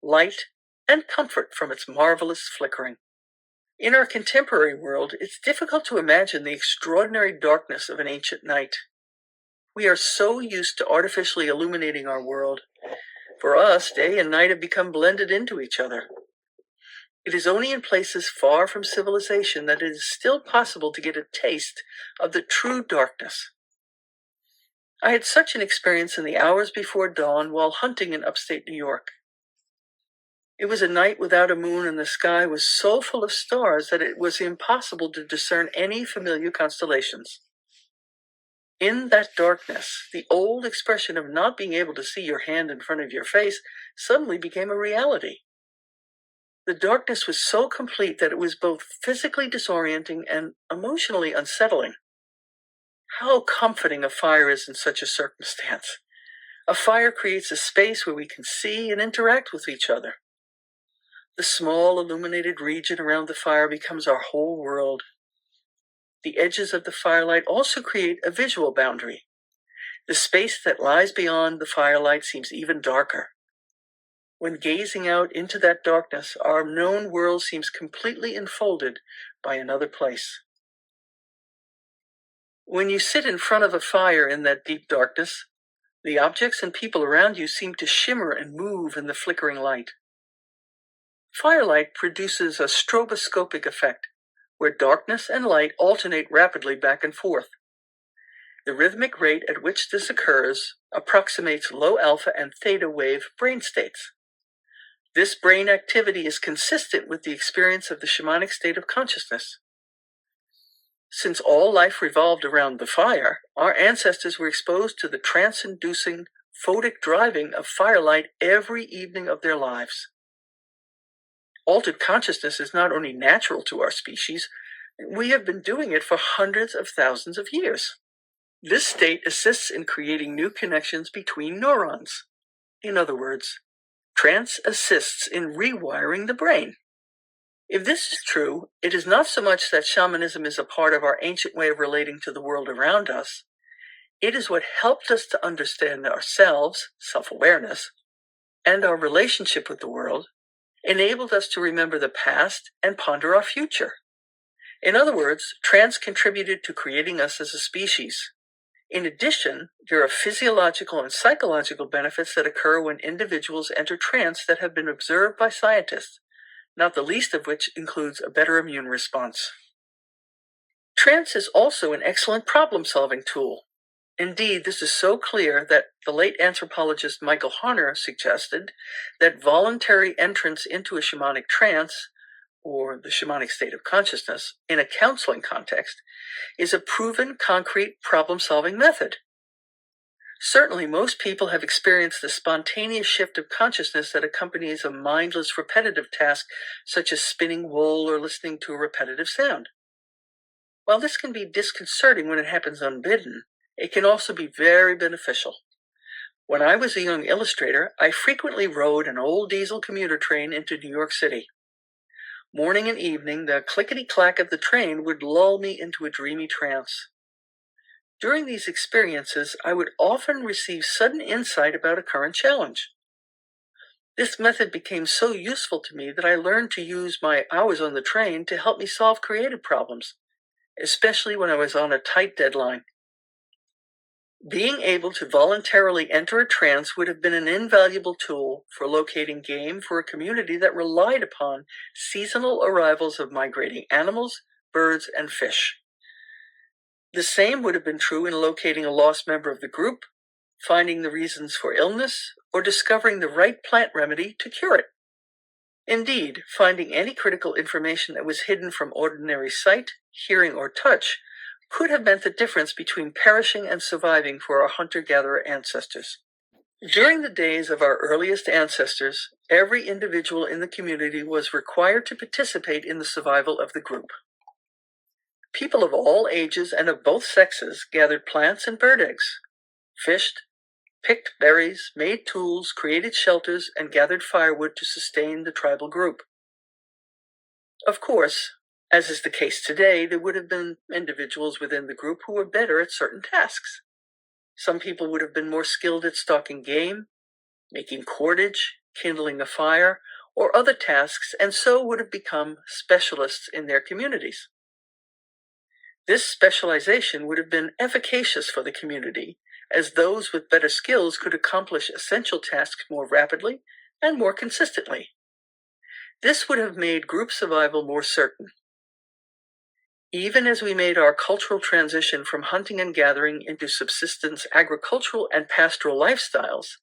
light, and comfort from its marvelous flickering. In our contemporary world, it's difficult to imagine the extraordinary darkness of an ancient night. We are so used to artificially illuminating our world. For us, day and night have become blended into each other. It is only in places far from civilization that it is still possible to get a taste of the true darkness. I had such an experience in the hours before dawn while hunting in upstate New York. It was a night without a moon, and the sky was so full of stars that it was impossible to discern any familiar constellations. In that darkness, the old expression of not being able to see your hand in front of your face suddenly became a reality. The darkness was so complete that it was both physically disorienting and emotionally unsettling. How comforting a fire is in such a circumstance. A fire creates a space where we can see and interact with each other. The small illuminated region around the fire becomes our whole world. The edges of the firelight also create a visual boundary. The space that lies beyond the firelight seems even darker. When gazing out into that darkness, our known world seems completely enfolded by another place. When you sit in front of a fire in that deep darkness, the objects and people around you seem to shimmer and move in the flickering light. Firelight produces a stroboscopic effect, where darkness and light alternate rapidly back and forth. The rhythmic rate at which this occurs approximates low alpha and theta wave brain states. This brain activity is consistent with the experience of the shamanic state of consciousness. Since all life revolved around the fire, our ancestors were exposed to the trance-inducing photic driving of firelight every evening of their lives. Altered consciousness is not only natural to our species, we have been doing it for hundreds of thousands of years. This state assists in creating new connections between neurons. In other words, trance assists in rewiring the brain. If this is true, it is not so much that shamanism is a part of our ancient way of relating to the world around us. It is what helped us to understand ourselves, self-awareness, and our relationship with the world, enabled us to remember the past and ponder our future. In other words, trance contributed to creating us as a species. In addition, there are physiological and psychological benefits that occur when individuals enter trance that have been observed by scientists, not the least of which includes a better immune response. Trance is also an excellent problem-solving tool. Indeed, this is so clear that the late anthropologist Michael Harner suggested that voluntary entrance into a shamanic trance, or the shamanic state of consciousness, in a counseling context, is a proven, concrete problem-solving method. Certainly, most people have experienced the spontaneous shift of consciousness that accompanies a mindless, repetitive task, such as spinning wool or listening to a repetitive sound. While this can be disconcerting when it happens unbidden, it can also be very beneficial. When I was a young illustrator, I frequently rode an old diesel commuter train into New York City. Morning and evening, the clickety-clack of the train would lull me into a dreamy trance. During these experiences, I would often receive sudden insight about a current challenge. This method became so useful to me that I learned to use my hours on the train to help me solve creative problems, especially when I was on a tight deadline. Being able to voluntarily enter a trance would have been an invaluable tool for locating game for a community that relied upon seasonal arrivals of migrating animals, birds, and fish. The same would have been true in locating a lost member of the group, finding the reasons for illness, or discovering the right plant remedy to cure it. Indeed, finding any critical information that was hidden from ordinary sight, hearing, or touch could have meant the difference between perishing and surviving for our hunter-gatherer ancestors. During the days of our earliest ancestors, every individual in the community was required to participate in the survival of the group. People of all ages and of both sexes gathered plants and bird eggs, fished, picked berries, made tools, created shelters, and gathered firewood to sustain the tribal group. Of course, as is the case today, there would have been individuals within the group who were better at certain tasks. Some people would have been more skilled at stalking game, making cordage, kindling a fire, or other tasks, and so would have become specialists in their communities. This specialization would have been efficacious for the community, as those with better skills could accomplish essential tasks more rapidly and more consistently. This would have made group survival more certain. Even as we made our cultural transition from hunting and gathering into subsistence agricultural and pastoral lifestyles,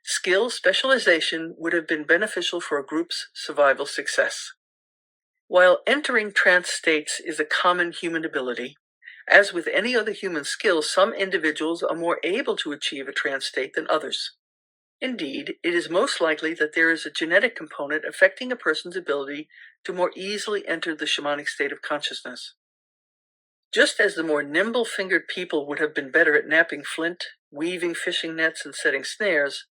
skill specialization would have been beneficial for a group's survival success. While entering trance states is a common human ability, as with any other human skill, some individuals are more able to achieve a trance state than others. Indeed, it is most likely that there is a genetic component affecting a person's ability to more easily enter the shamanic state of consciousness. Just as the more nimble-fingered people would have been better at napping flint, weaving fishing nets, and setting snares,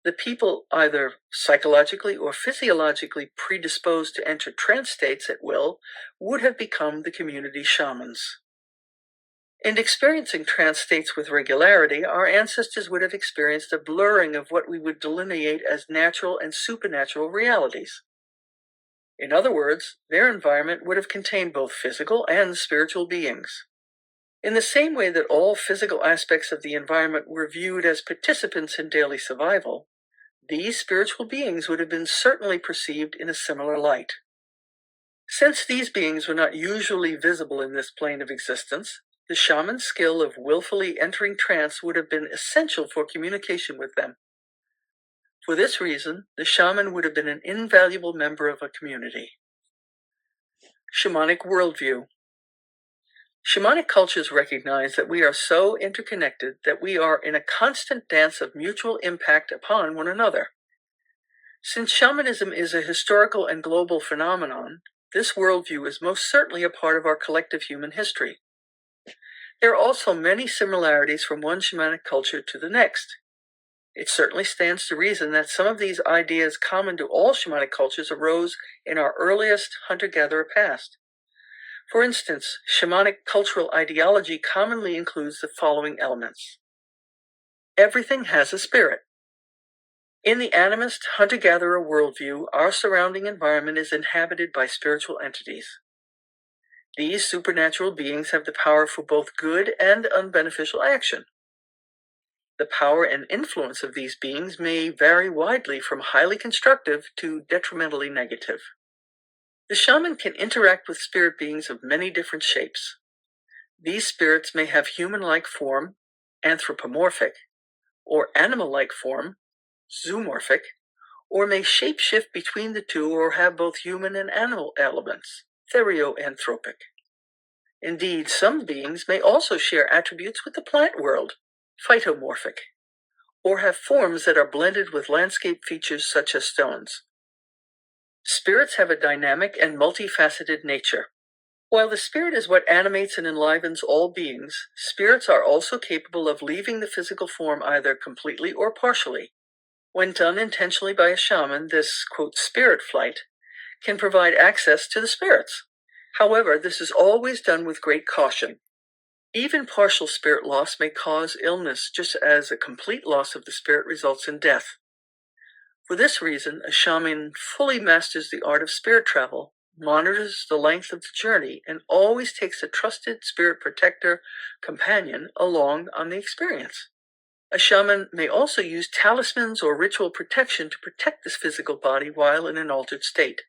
the people either psychologically or physiologically predisposed to enter trance states at will would have become the community shamans. In experiencing trance states with regularity, our ancestors would have experienced a blurring of what we would delineate as natural and supernatural realities. In other words, their environment would have contained both physical and spiritual beings. In the same way that all physical aspects of the environment were viewed as participants in daily survival, these spiritual beings would have been certainly perceived in a similar light. Since these beings were not usually visible in this plane of existence, the shaman's skill of willfully entering trance would have been essential for communication with them. For this reason, the shaman would have been an invaluable member of a community. Shamanic worldview. Shamanic cultures recognize that we are so interconnected that we are in a constant dance of mutual impact upon one another. Since shamanism is a historical and global phenomenon, this worldview is most certainly a part of our collective human history. There are also many similarities from one shamanic culture to the next. It certainly stands to reason that some of these ideas common to all shamanic cultures arose in our earliest hunter-gatherer past. For instance, shamanic cultural ideology commonly includes the following elements. Everything has a spirit. In the animist hunter-gatherer worldview, our surrounding environment is inhabited by spiritual entities. These supernatural beings have the power for both good and unbeneficial action. The power and influence of these beings may vary widely from highly constructive to detrimentally negative. The shaman can interact with spirit beings of many different shapes. These spirits may have human-like form, anthropomorphic, or animal-like form, zoomorphic, or may shape-shift between the two or have both human and animal elements, thereoanthropic. Indeed, some beings may also share attributes with the plant world, phytomorphic, or have forms that are blended with landscape features such as stones. Spirits have a dynamic and multifaceted nature. While the spirit is what animates and enlivens all beings, spirits are also capable of leaving the physical form either completely or partially. When done intentionally by a shaman, this, quote, spirit flight can provide access to the spirits. However, this is always done with great caution. Even partial spirit loss may cause illness, just as a complete loss of the spirit results in death. For this reason, a shaman fully masters the art of spirit travel, monitors the length of the journey, and always takes a trusted spirit protector, companion, along on the experience. A shaman may also use talismans or ritual protection to protect this physical body while in an altered state.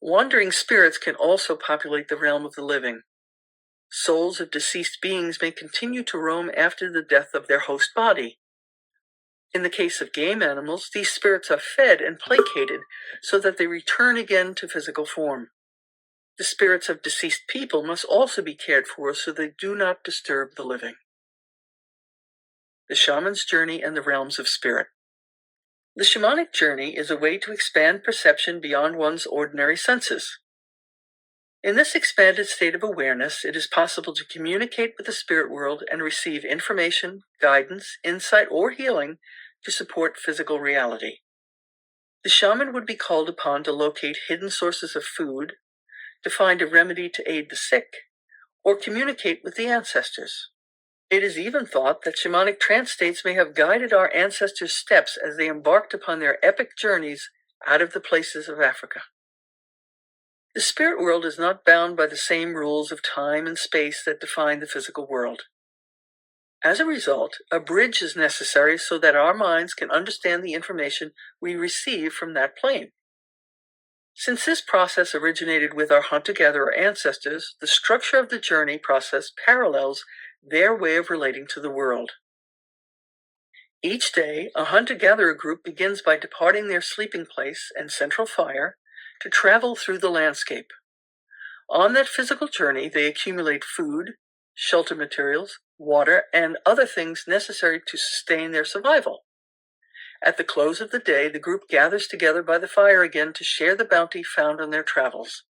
Wandering spirits can also populate the realm of the living. Souls of deceased beings may continue to roam after the death of their host body. In the case of game animals, these spirits are fed and placated so that they return again to physical form. The spirits of deceased people must also be cared for so they do not disturb the living. The shaman's journey and the realms of spirit. The shamanic journey is a way to expand perception beyond one's ordinary senses. In this expanded state of awareness, it is possible to communicate with the spirit world and receive information, guidance, insight, or healing to support physical reality. The shaman would be called upon to locate hidden sources of food, to find a remedy to aid the sick, or communicate with the ancestors. It is even thought that shamanic trance states may have guided our ancestors' steps as they embarked upon their epic journeys out of the places of Africa. The spirit world is not bound by the same rules of time and space that define the physical world. As a result, a bridge is necessary so that our minds can understand the information we receive from that plane. Since this process originated with our hunter-gatherer ancestors, the structure of the journey process parallels their way of relating to the world. Each day, a hunter-gatherer group begins by departing their sleeping place and central fire to travel through the landscape. On that physical journey, they accumulate food, shelter materials, water, and other things necessary to sustain their survival. At the close of the day, the group gathers together by the fire again to share the bounty found on their travels.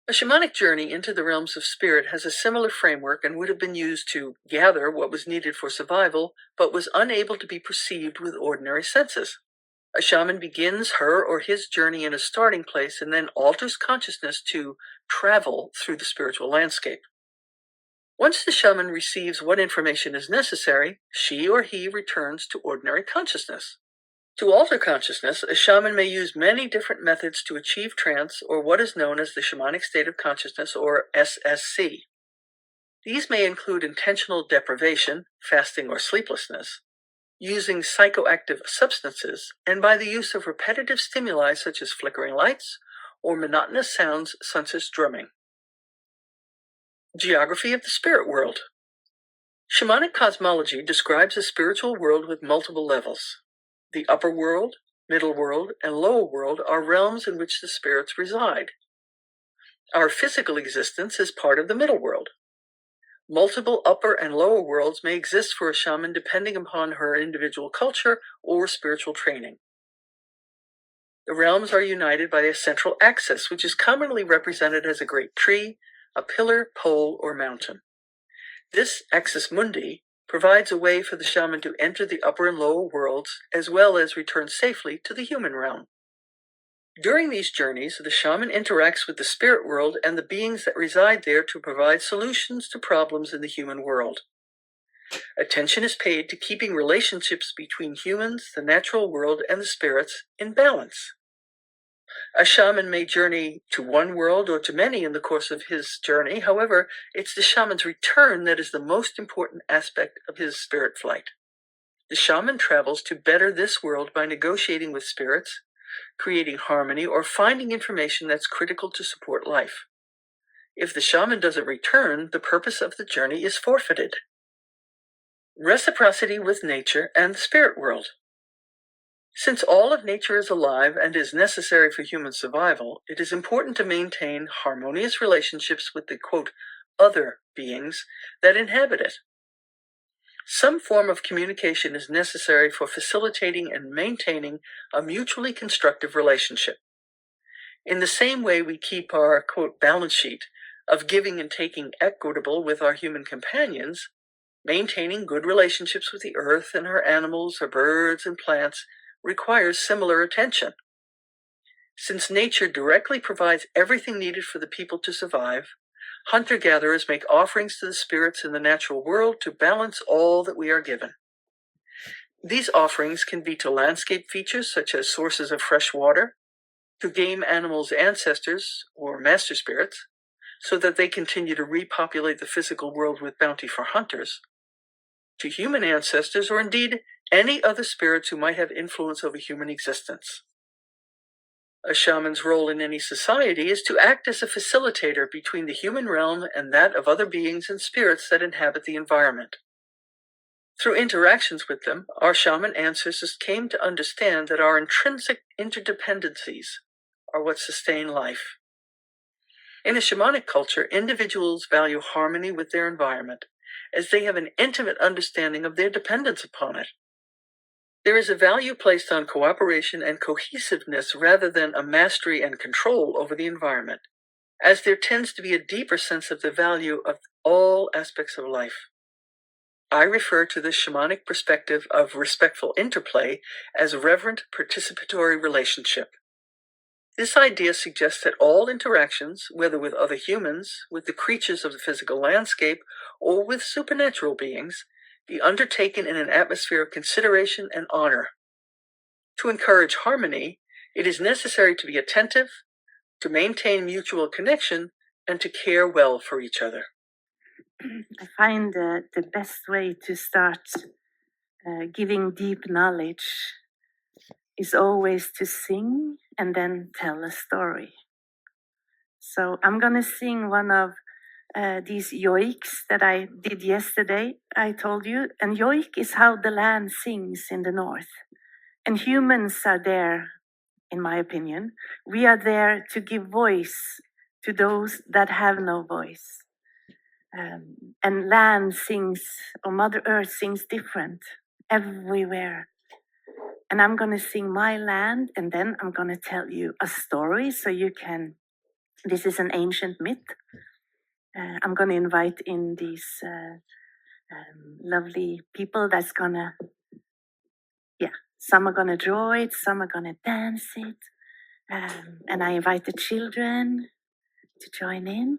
A shamanic journey into the realms of spirit has a similar framework and would have been used to gather what was needed for survival, but was unable to be perceived with ordinary senses. A shaman begins her or his journey in a starting place and then alters consciousness to travel through the spiritual landscape. Once the shaman receives what information is necessary, she or he returns to ordinary consciousness. To alter consciousness, a shaman may use many different methods to achieve trance or what is known as the shamanic state of consciousness, or SSC. These may include intentional deprivation, fasting or sleeplessness, using psychoactive substances, and by the use of repetitive stimuli such as flickering lights or monotonous sounds such as drumming. Geography of the spirit world. Shamanic cosmology describes a spiritual world with multiple levels. The upper world, middle world, and lower world are realms in which the spirits reside. Our physical existence is part of the middle world. Multiple upper and lower worlds may exist for a shaman depending upon her individual culture or spiritual training. The realms are united by a central axis, which is commonly represented as a great tree, a pillar, pole, or mountain. This axis mundi provides a way for the shaman to enter the upper and lower worlds, as well as return safely to the human realm. During these journeys, the shaman interacts with the spirit world and the beings that reside there to provide solutions to problems in the human world. Attention is paid to keeping relationships between humans, the natural world, and the spirits in balance. A shaman may journey to one world or to many in the course of his journey. However, it's the shaman's return that is the most important aspect of his spirit flight. The shaman travels to better this world by negotiating with spirits, creating harmony, or finding information that's critical to support life. If the shaman doesn't return, the purpose of the journey is forfeited. Reciprocity with nature and the spirit world. Since all of nature is alive and is necessary for human survival, it is important to maintain harmonious relationships with the, quote, other beings that inhabit it. Some form of communication is necessary for facilitating and maintaining a mutually constructive relationship. In the same way we keep our, quote, balance sheet of giving and taking equitable with our human companions, maintaining good relationships with the earth and her animals, her birds and plants, requires similar attention. Since nature directly provides everything needed for the people to survive, hunter-gatherers make offerings to the spirits in the natural world to balance all that we are given. These offerings can be to landscape features such as sources of fresh water, to game animals' ancestors or master spirits, so that they continue to repopulate the physical world with bounty for hunters, to human ancestors, or indeed any other spirits who might have influence over human existence. A shaman's role in any society is to act as a facilitator between the human realm and that of other beings and spirits that inhabit the environment. Through interactions with them, our shaman ancestors came to understand that our intrinsic interdependencies are what sustain life. In a shamanic culture, individuals value harmony with their environment, as they have an intimate understanding of their dependence upon it. There is a value placed on cooperation and cohesiveness rather than a mastery and control over the environment, as there tends to be a deeper sense of the value of all aspects of life. I refer to this shamanic perspective of respectful interplay as reverent participatory relationship. This idea suggests that all interactions, whether with other humans, with the creatures of the physical landscape, or with supernatural beings, be undertaken in an atmosphere of consideration and honor. To encourage harmony, it is necessary to be attentive, to maintain mutual connection, and to care well for each other. I find the best way to start giving deep knowledge is always to sing and then tell a story. So I'm going to sing one of these JOIKs that I did yesterday, I told you. And JOIK is how the land sings in the north. And humans are there, in my opinion. We are there to give voice to those that have no voice. And land sings, or Mother Earth sings different everywhere. And I'm going to sing my land, and then I'm going to tell you a story so you can. This is an ancient myth. I'm going to invite in these lovely people that's going to, some are going to draw it, some are going to dance it. And I invite the children to join in.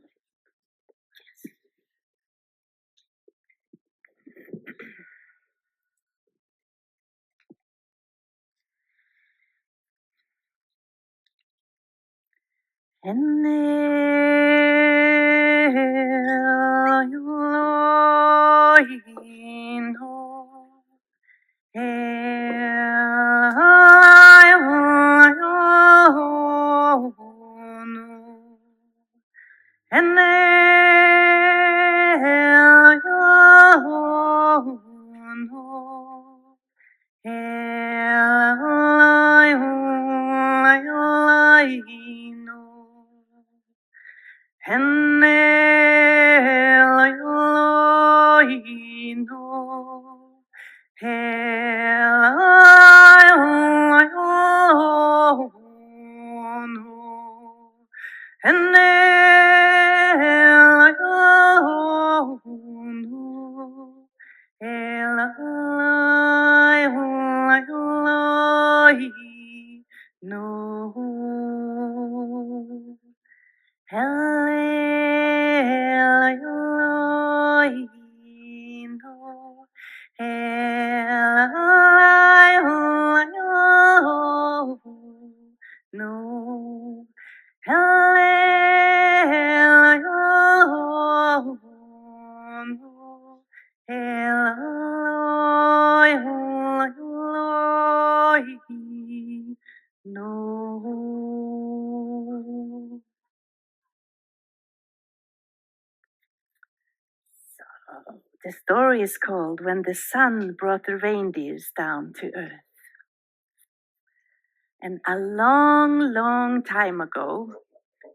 The story is called When the Sun Brought the Reindeers Down to Earth. And a long, long time ago,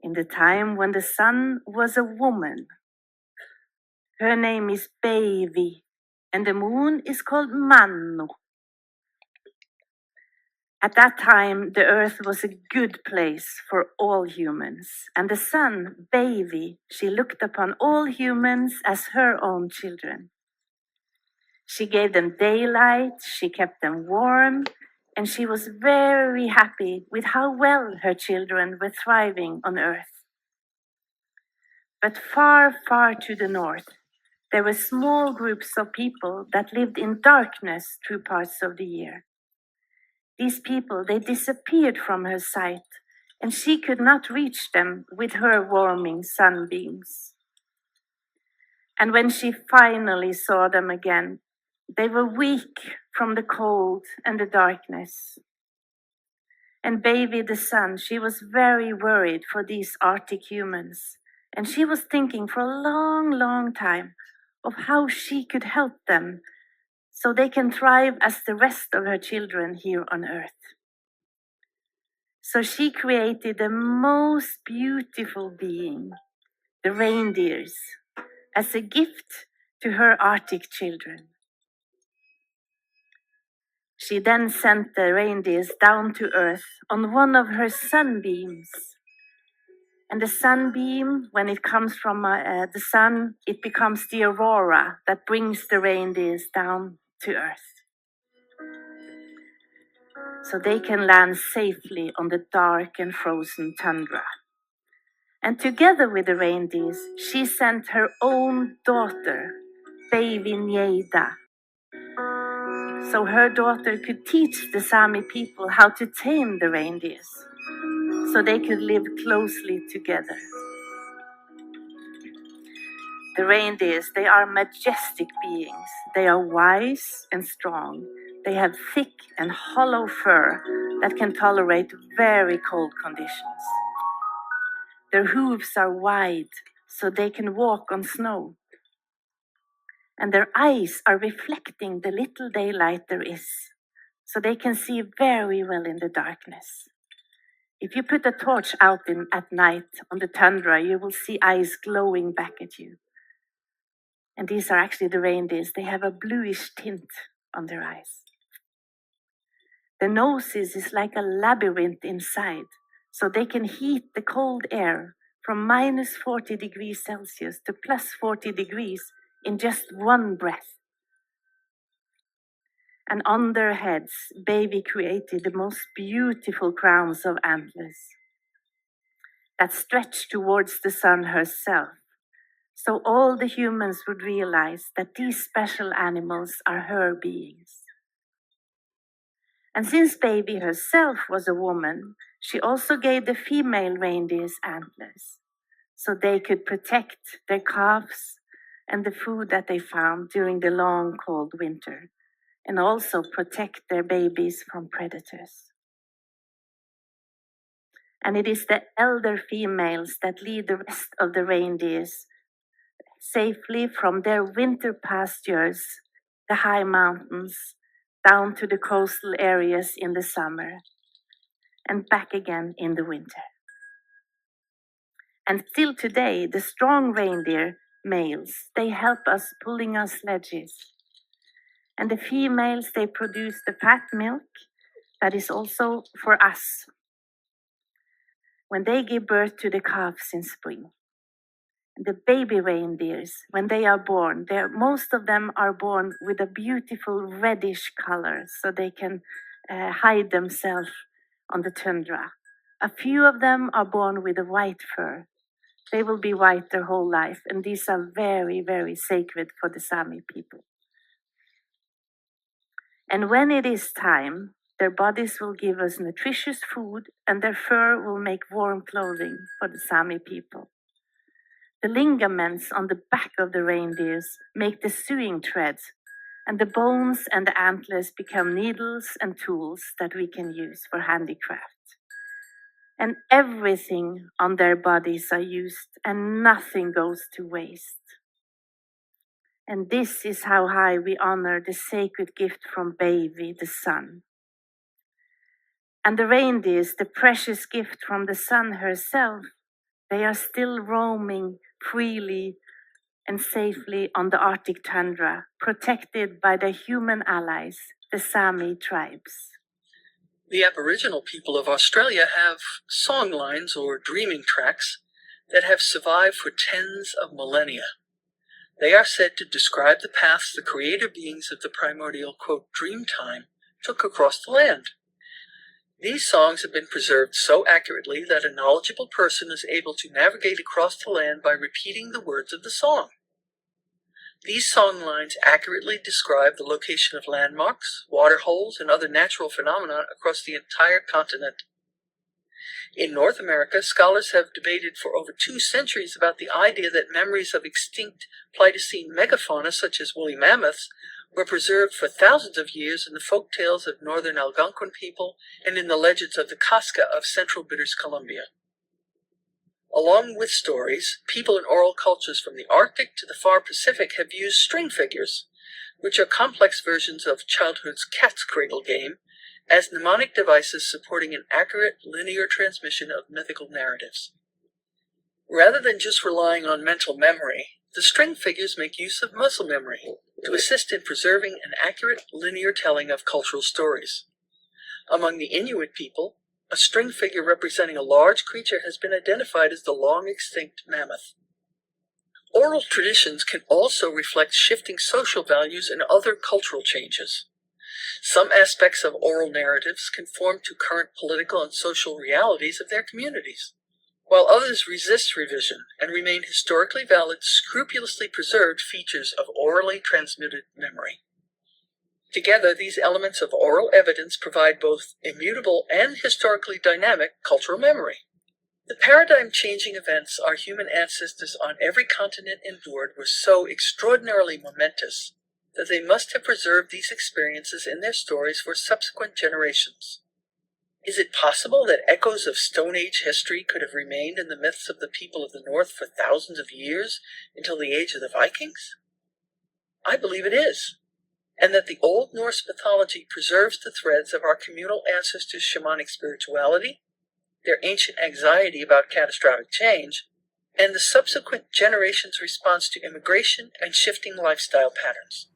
in the time when the sun was a woman, her name is Päivi, and the moon is called Mannu. At that time, the earth was a good place for all humans, and the sun, Päivi, she looked upon all humans as her own children. She gave them daylight, she kept them warm, and she was very happy with how well her children were thriving on earth. But far, far to the north, there were small groups of people that lived in darkness through parts of the year. These people, they disappeared from her sight, and she could not reach them with her warming sunbeams. And when she finally saw them again, they were weak from the cold and the darkness. And Päivi the sun, she was very worried for these Arctic humans. And she was thinking for a long, long time of how she could help them so they can thrive as the rest of her children here on earth. So she created the most beautiful being, the reindeers, as a gift to her Arctic children. She then sent the reindeers down to earth on one of her sunbeams. And the sunbeam, when it comes from the sun, it becomes the aurora that brings the reindeers down to earth. So they can land safely on the dark and frozen tundra. And together with the reindeers, she sent her own daughter, baby Njeda. So her daughter could teach the Sami people how to tame the reindeers, so they could live closely together. The reindeers, they are majestic beings. They are wise and strong. They have thick and hollow fur that can tolerate very cold conditions. Their hooves are wide, so they can walk on snow. And their eyes are reflecting the little daylight there is, so they can see very well in the darkness. If you put a torch out at night on the tundra, you will see eyes glowing back at you. And these are actually the reindeers. They have a bluish tint on their eyes. The noses is like a labyrinth inside, so they can heat the cold air from minus 40 degrees Celsius to plus 40 degrees in just one breath. And on their heads, baby created the most beautiful crowns of antlers that stretch towards the sun herself. So all the humans would realize that these special animals are her beings. And since baby herself was a woman, she also gave the female reindeers antlers, so they could protect their calves and the food that they found during the long cold winter, and also protect their babies from predators. And it is the elder females that lead the rest of the reindeers safely from their winter pastures, the high mountains, down to the coastal areas in the summer, and back again in the winter. And still today, the strong reindeer males, they help us pulling our sledges. And the females, they produce the fat milk that is also for us when they give birth to the calves in spring. The baby reindeers, when they are born, most of them are born with a beautiful reddish color, so they can hide themselves on the tundra. A few of them are born with a white fur. They will be white their whole life, and these are very, very sacred for the Sami people. And when it is time, their bodies will give us nutritious food, and their fur will make warm clothing for the Sami people. The ligaments on the back of the reindeers make the sewing threads, and the bones and the antlers become needles and tools that we can use for handicraft. And everything on their bodies are used, and nothing goes to waste. And this is how high we honor the sacred gift from baby, the sun. And the reindeers, the precious gift from the sun herself, they are still roaming freely and safely on the Arctic tundra, protected by their human allies, the Sami tribes. The Aboriginal people of Australia have songlines or dreaming tracks that have survived for tens of millennia. They are said to describe the paths the creator beings of the primordial, quote, dream time took across the land. These songs have been preserved so accurately that a knowledgeable person is able to navigate across the land by repeating the words of the song. These songlines accurately describe the location of landmarks, water holes, and other natural phenomena across the entire continent. In North America, scholars have debated for over 2 centuries about the idea that memories of extinct Pleistocene megafauna, such as woolly mammoths, were preserved for thousands of years in the folk tales of northern Algonquin people and in the legends of the Casca of central British Columbia. Along with stories, people in oral cultures from the Arctic to the far Pacific have used string figures. which are complex versions of childhood's cat's cradle game, as mnemonic devices supporting an accurate linear transmission of mythical narratives. Rather than just relying on mental memory, the string figures make use of muscle memory to assist in preserving an accurate linear telling of cultural stories. Among the Inuit people, a string figure representing a large creature has been identified as the long-extinct mammoth. Oral traditions can also reflect shifting social values and other cultural changes. Some aspects of oral narratives conform to current political and social realities of their communities, while others resist revision and remain historically valid, scrupulously preserved features of orally transmitted memory. Together, these elements of oral evidence provide both immutable and historically dynamic cultural memory. The paradigm-changing events our human ancestors on every continent endured were so extraordinarily momentous that they must have preserved these experiences in their stories for subsequent generations. Is it possible that echoes of Stone Age history could have remained in the myths of the people of the North for thousands of years until the age of the Vikings? I believe it is, and that the Old Norse mythology preserves the threads of our communal ancestors' shamanic spirituality, their ancient anxiety about catastrophic change, and the subsequent generations' response to immigration and shifting lifestyle patterns.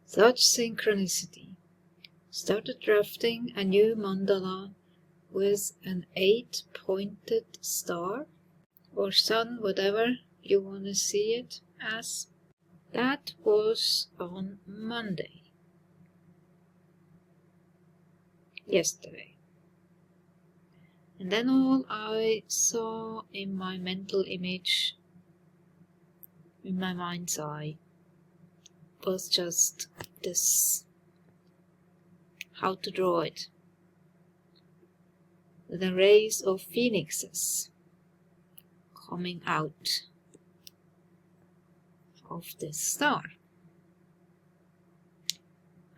Such synchronicity started drafting a new mandala with an 8-pointed star, or sun, whatever you want to see it as. That was on Monday. Yesterday. And then all I saw in my mental image, in my mind's eye, was just this, how to draw it. The rays of phoenixes coming out of this star.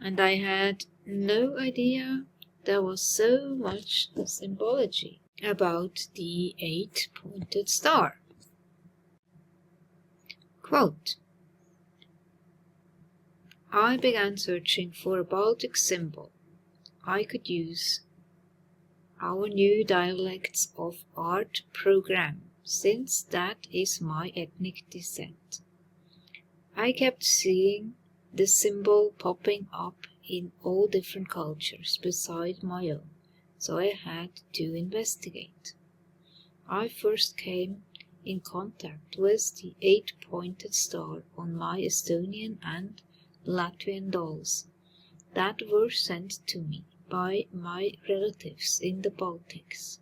And I had no idea there was so much symbology about the 8-pointed star. Quote, I began searching for a Baltic symbol I could use our new dialects of art program, since that is my ethnic descent. I kept seeing the symbol popping up in all different cultures beside my own, so I had to investigate. I first came in contact with the 8-pointed star on my Estonian and Latvian dolls that were sent to me by my relatives in the Baltics.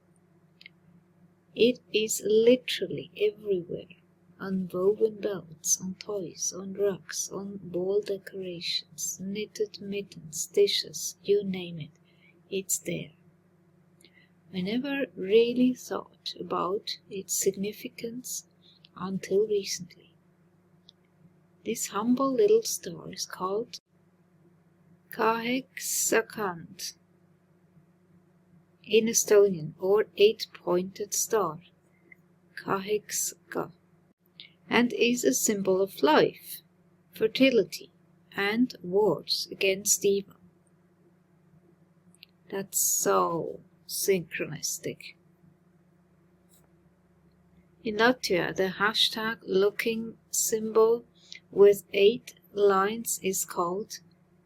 It is literally everywhere, on woven belts, on toys, on rugs, on wall decorations, knitted mittens, dishes, you name it, it's there. I never really thought about its significance until recently. This humble little star is called Kaheksakand in Estonian, or 8-pointed star, Kahekska, and is a symbol of life, fertility, and wars against evil. That's so synchronistic. In Latvia, the hashtag looking symbol with 8 lines is called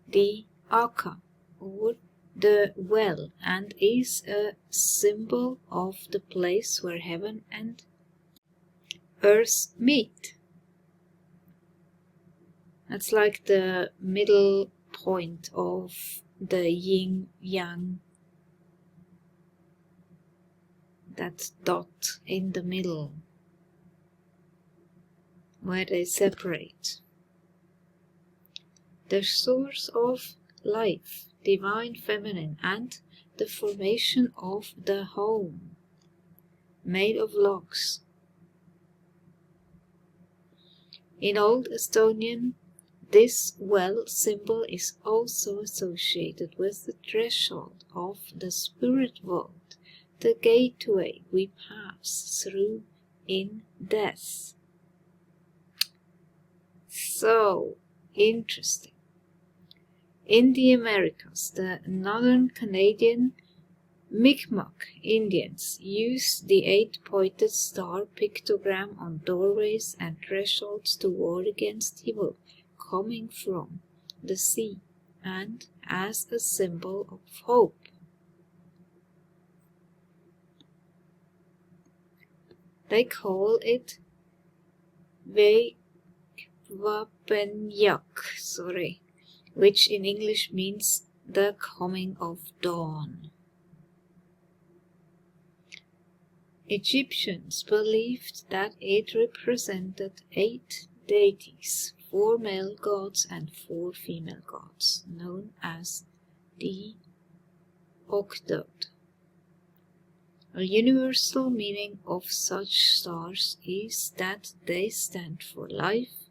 the Aka, or the well, and is a symbol of the place where heaven and earth meet. That's like the middle point of the yin-yang, that dot in the middle where they separate. The source of life, divine feminine, and the formation of the home made of logs. In Old Estonian, this well symbol is also associated with the threshold of the spirit world, the gateway we pass through in death. So interesting. In the Americas, the northern Canadian Mi'kmaq Indians used the 8-pointed star pictogram on doorways and thresholds to ward against evil coming from the sea and as a symbol of hope. They call it Wapenyak, which in English means the coming of dawn. Egyptians believed that it represented 8 deities, 4 male gods and 4 female gods, known as the Octode. A universal meaning of such stars is that they stand for life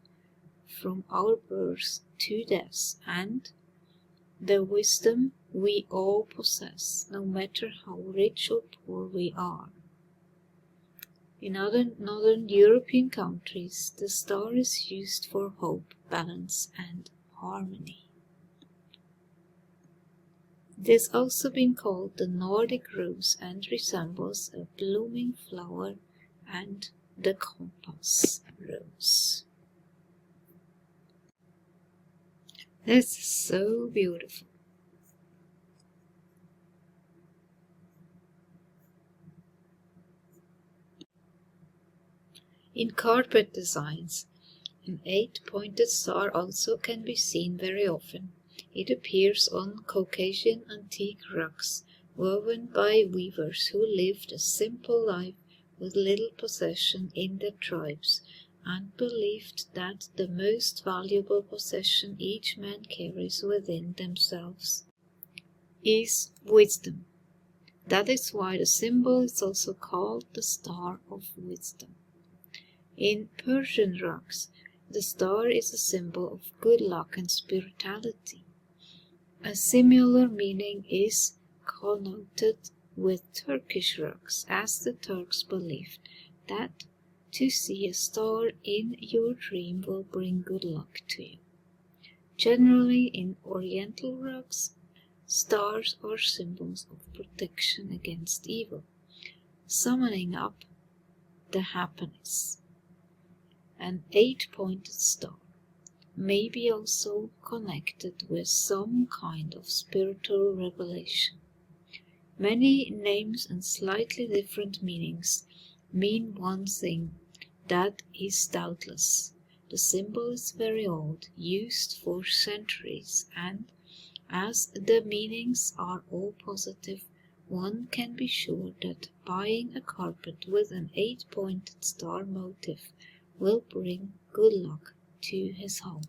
from our birth to death and the wisdom we all possess, no matter how rich or poor we are. In other northern European countries, the star is used for hope, balance, and harmony. It has also been called the Nordic rose and resembles a blooming flower and the compass rose. This is so beautiful. In carpet designs, an 8-pointed star also can be seen very often. It appears on Caucasian antique rugs woven by weavers who lived a simple life with little possession in their tribes and believed that the most valuable possession each man carries within themselves is wisdom. That is why the symbol is also called the Star of Wisdom. In Persian rugs, the star is a symbol of good luck and spirituality. A similar meaning is connoted with Turkish rugs, as the Turks believed that to see a star in your dream will bring good luck to you. Generally, in Oriental rugs, stars are symbols of protection against evil, summoning up the happiness. An 8-pointed star may be also connected with some kind of spiritual revelation. Many names and slightly different meanings mean one thing that is doubtless. The symbol is very old, used for centuries, and as the meanings are all positive, one can be sure that buying a carpet with an 8-pointed star motif will bring good luck to his home.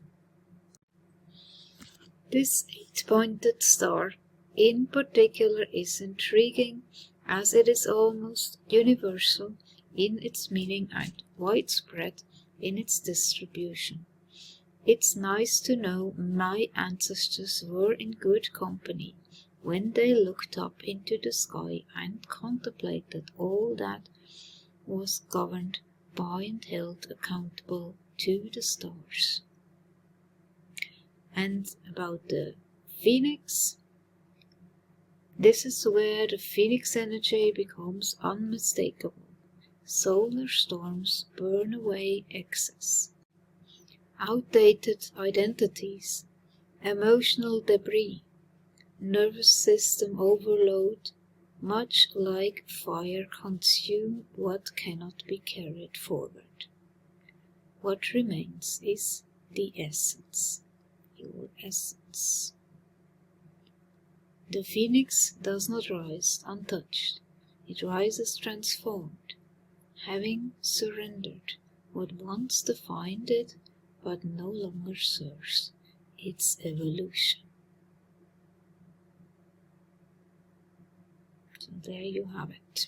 This 8-pointed star in particular is intriguing as it is almost universal in its meaning and widespread in its distribution. It's nice to know my ancestors were in good company when they looked up into the sky and contemplated all that was governed by and held accountable to the stars. And about the phoenix, this is where the phoenix energy becomes unmistakable. Solar storms burn away excess, outdated identities, emotional debris, nervous system overload, much like fire consume what cannot be carried forward. What remains is the essence, your essence. The phoenix does not rise untouched, it rises transformed, having surrendered what once defined it but no longer serves its evolution. So there you have it.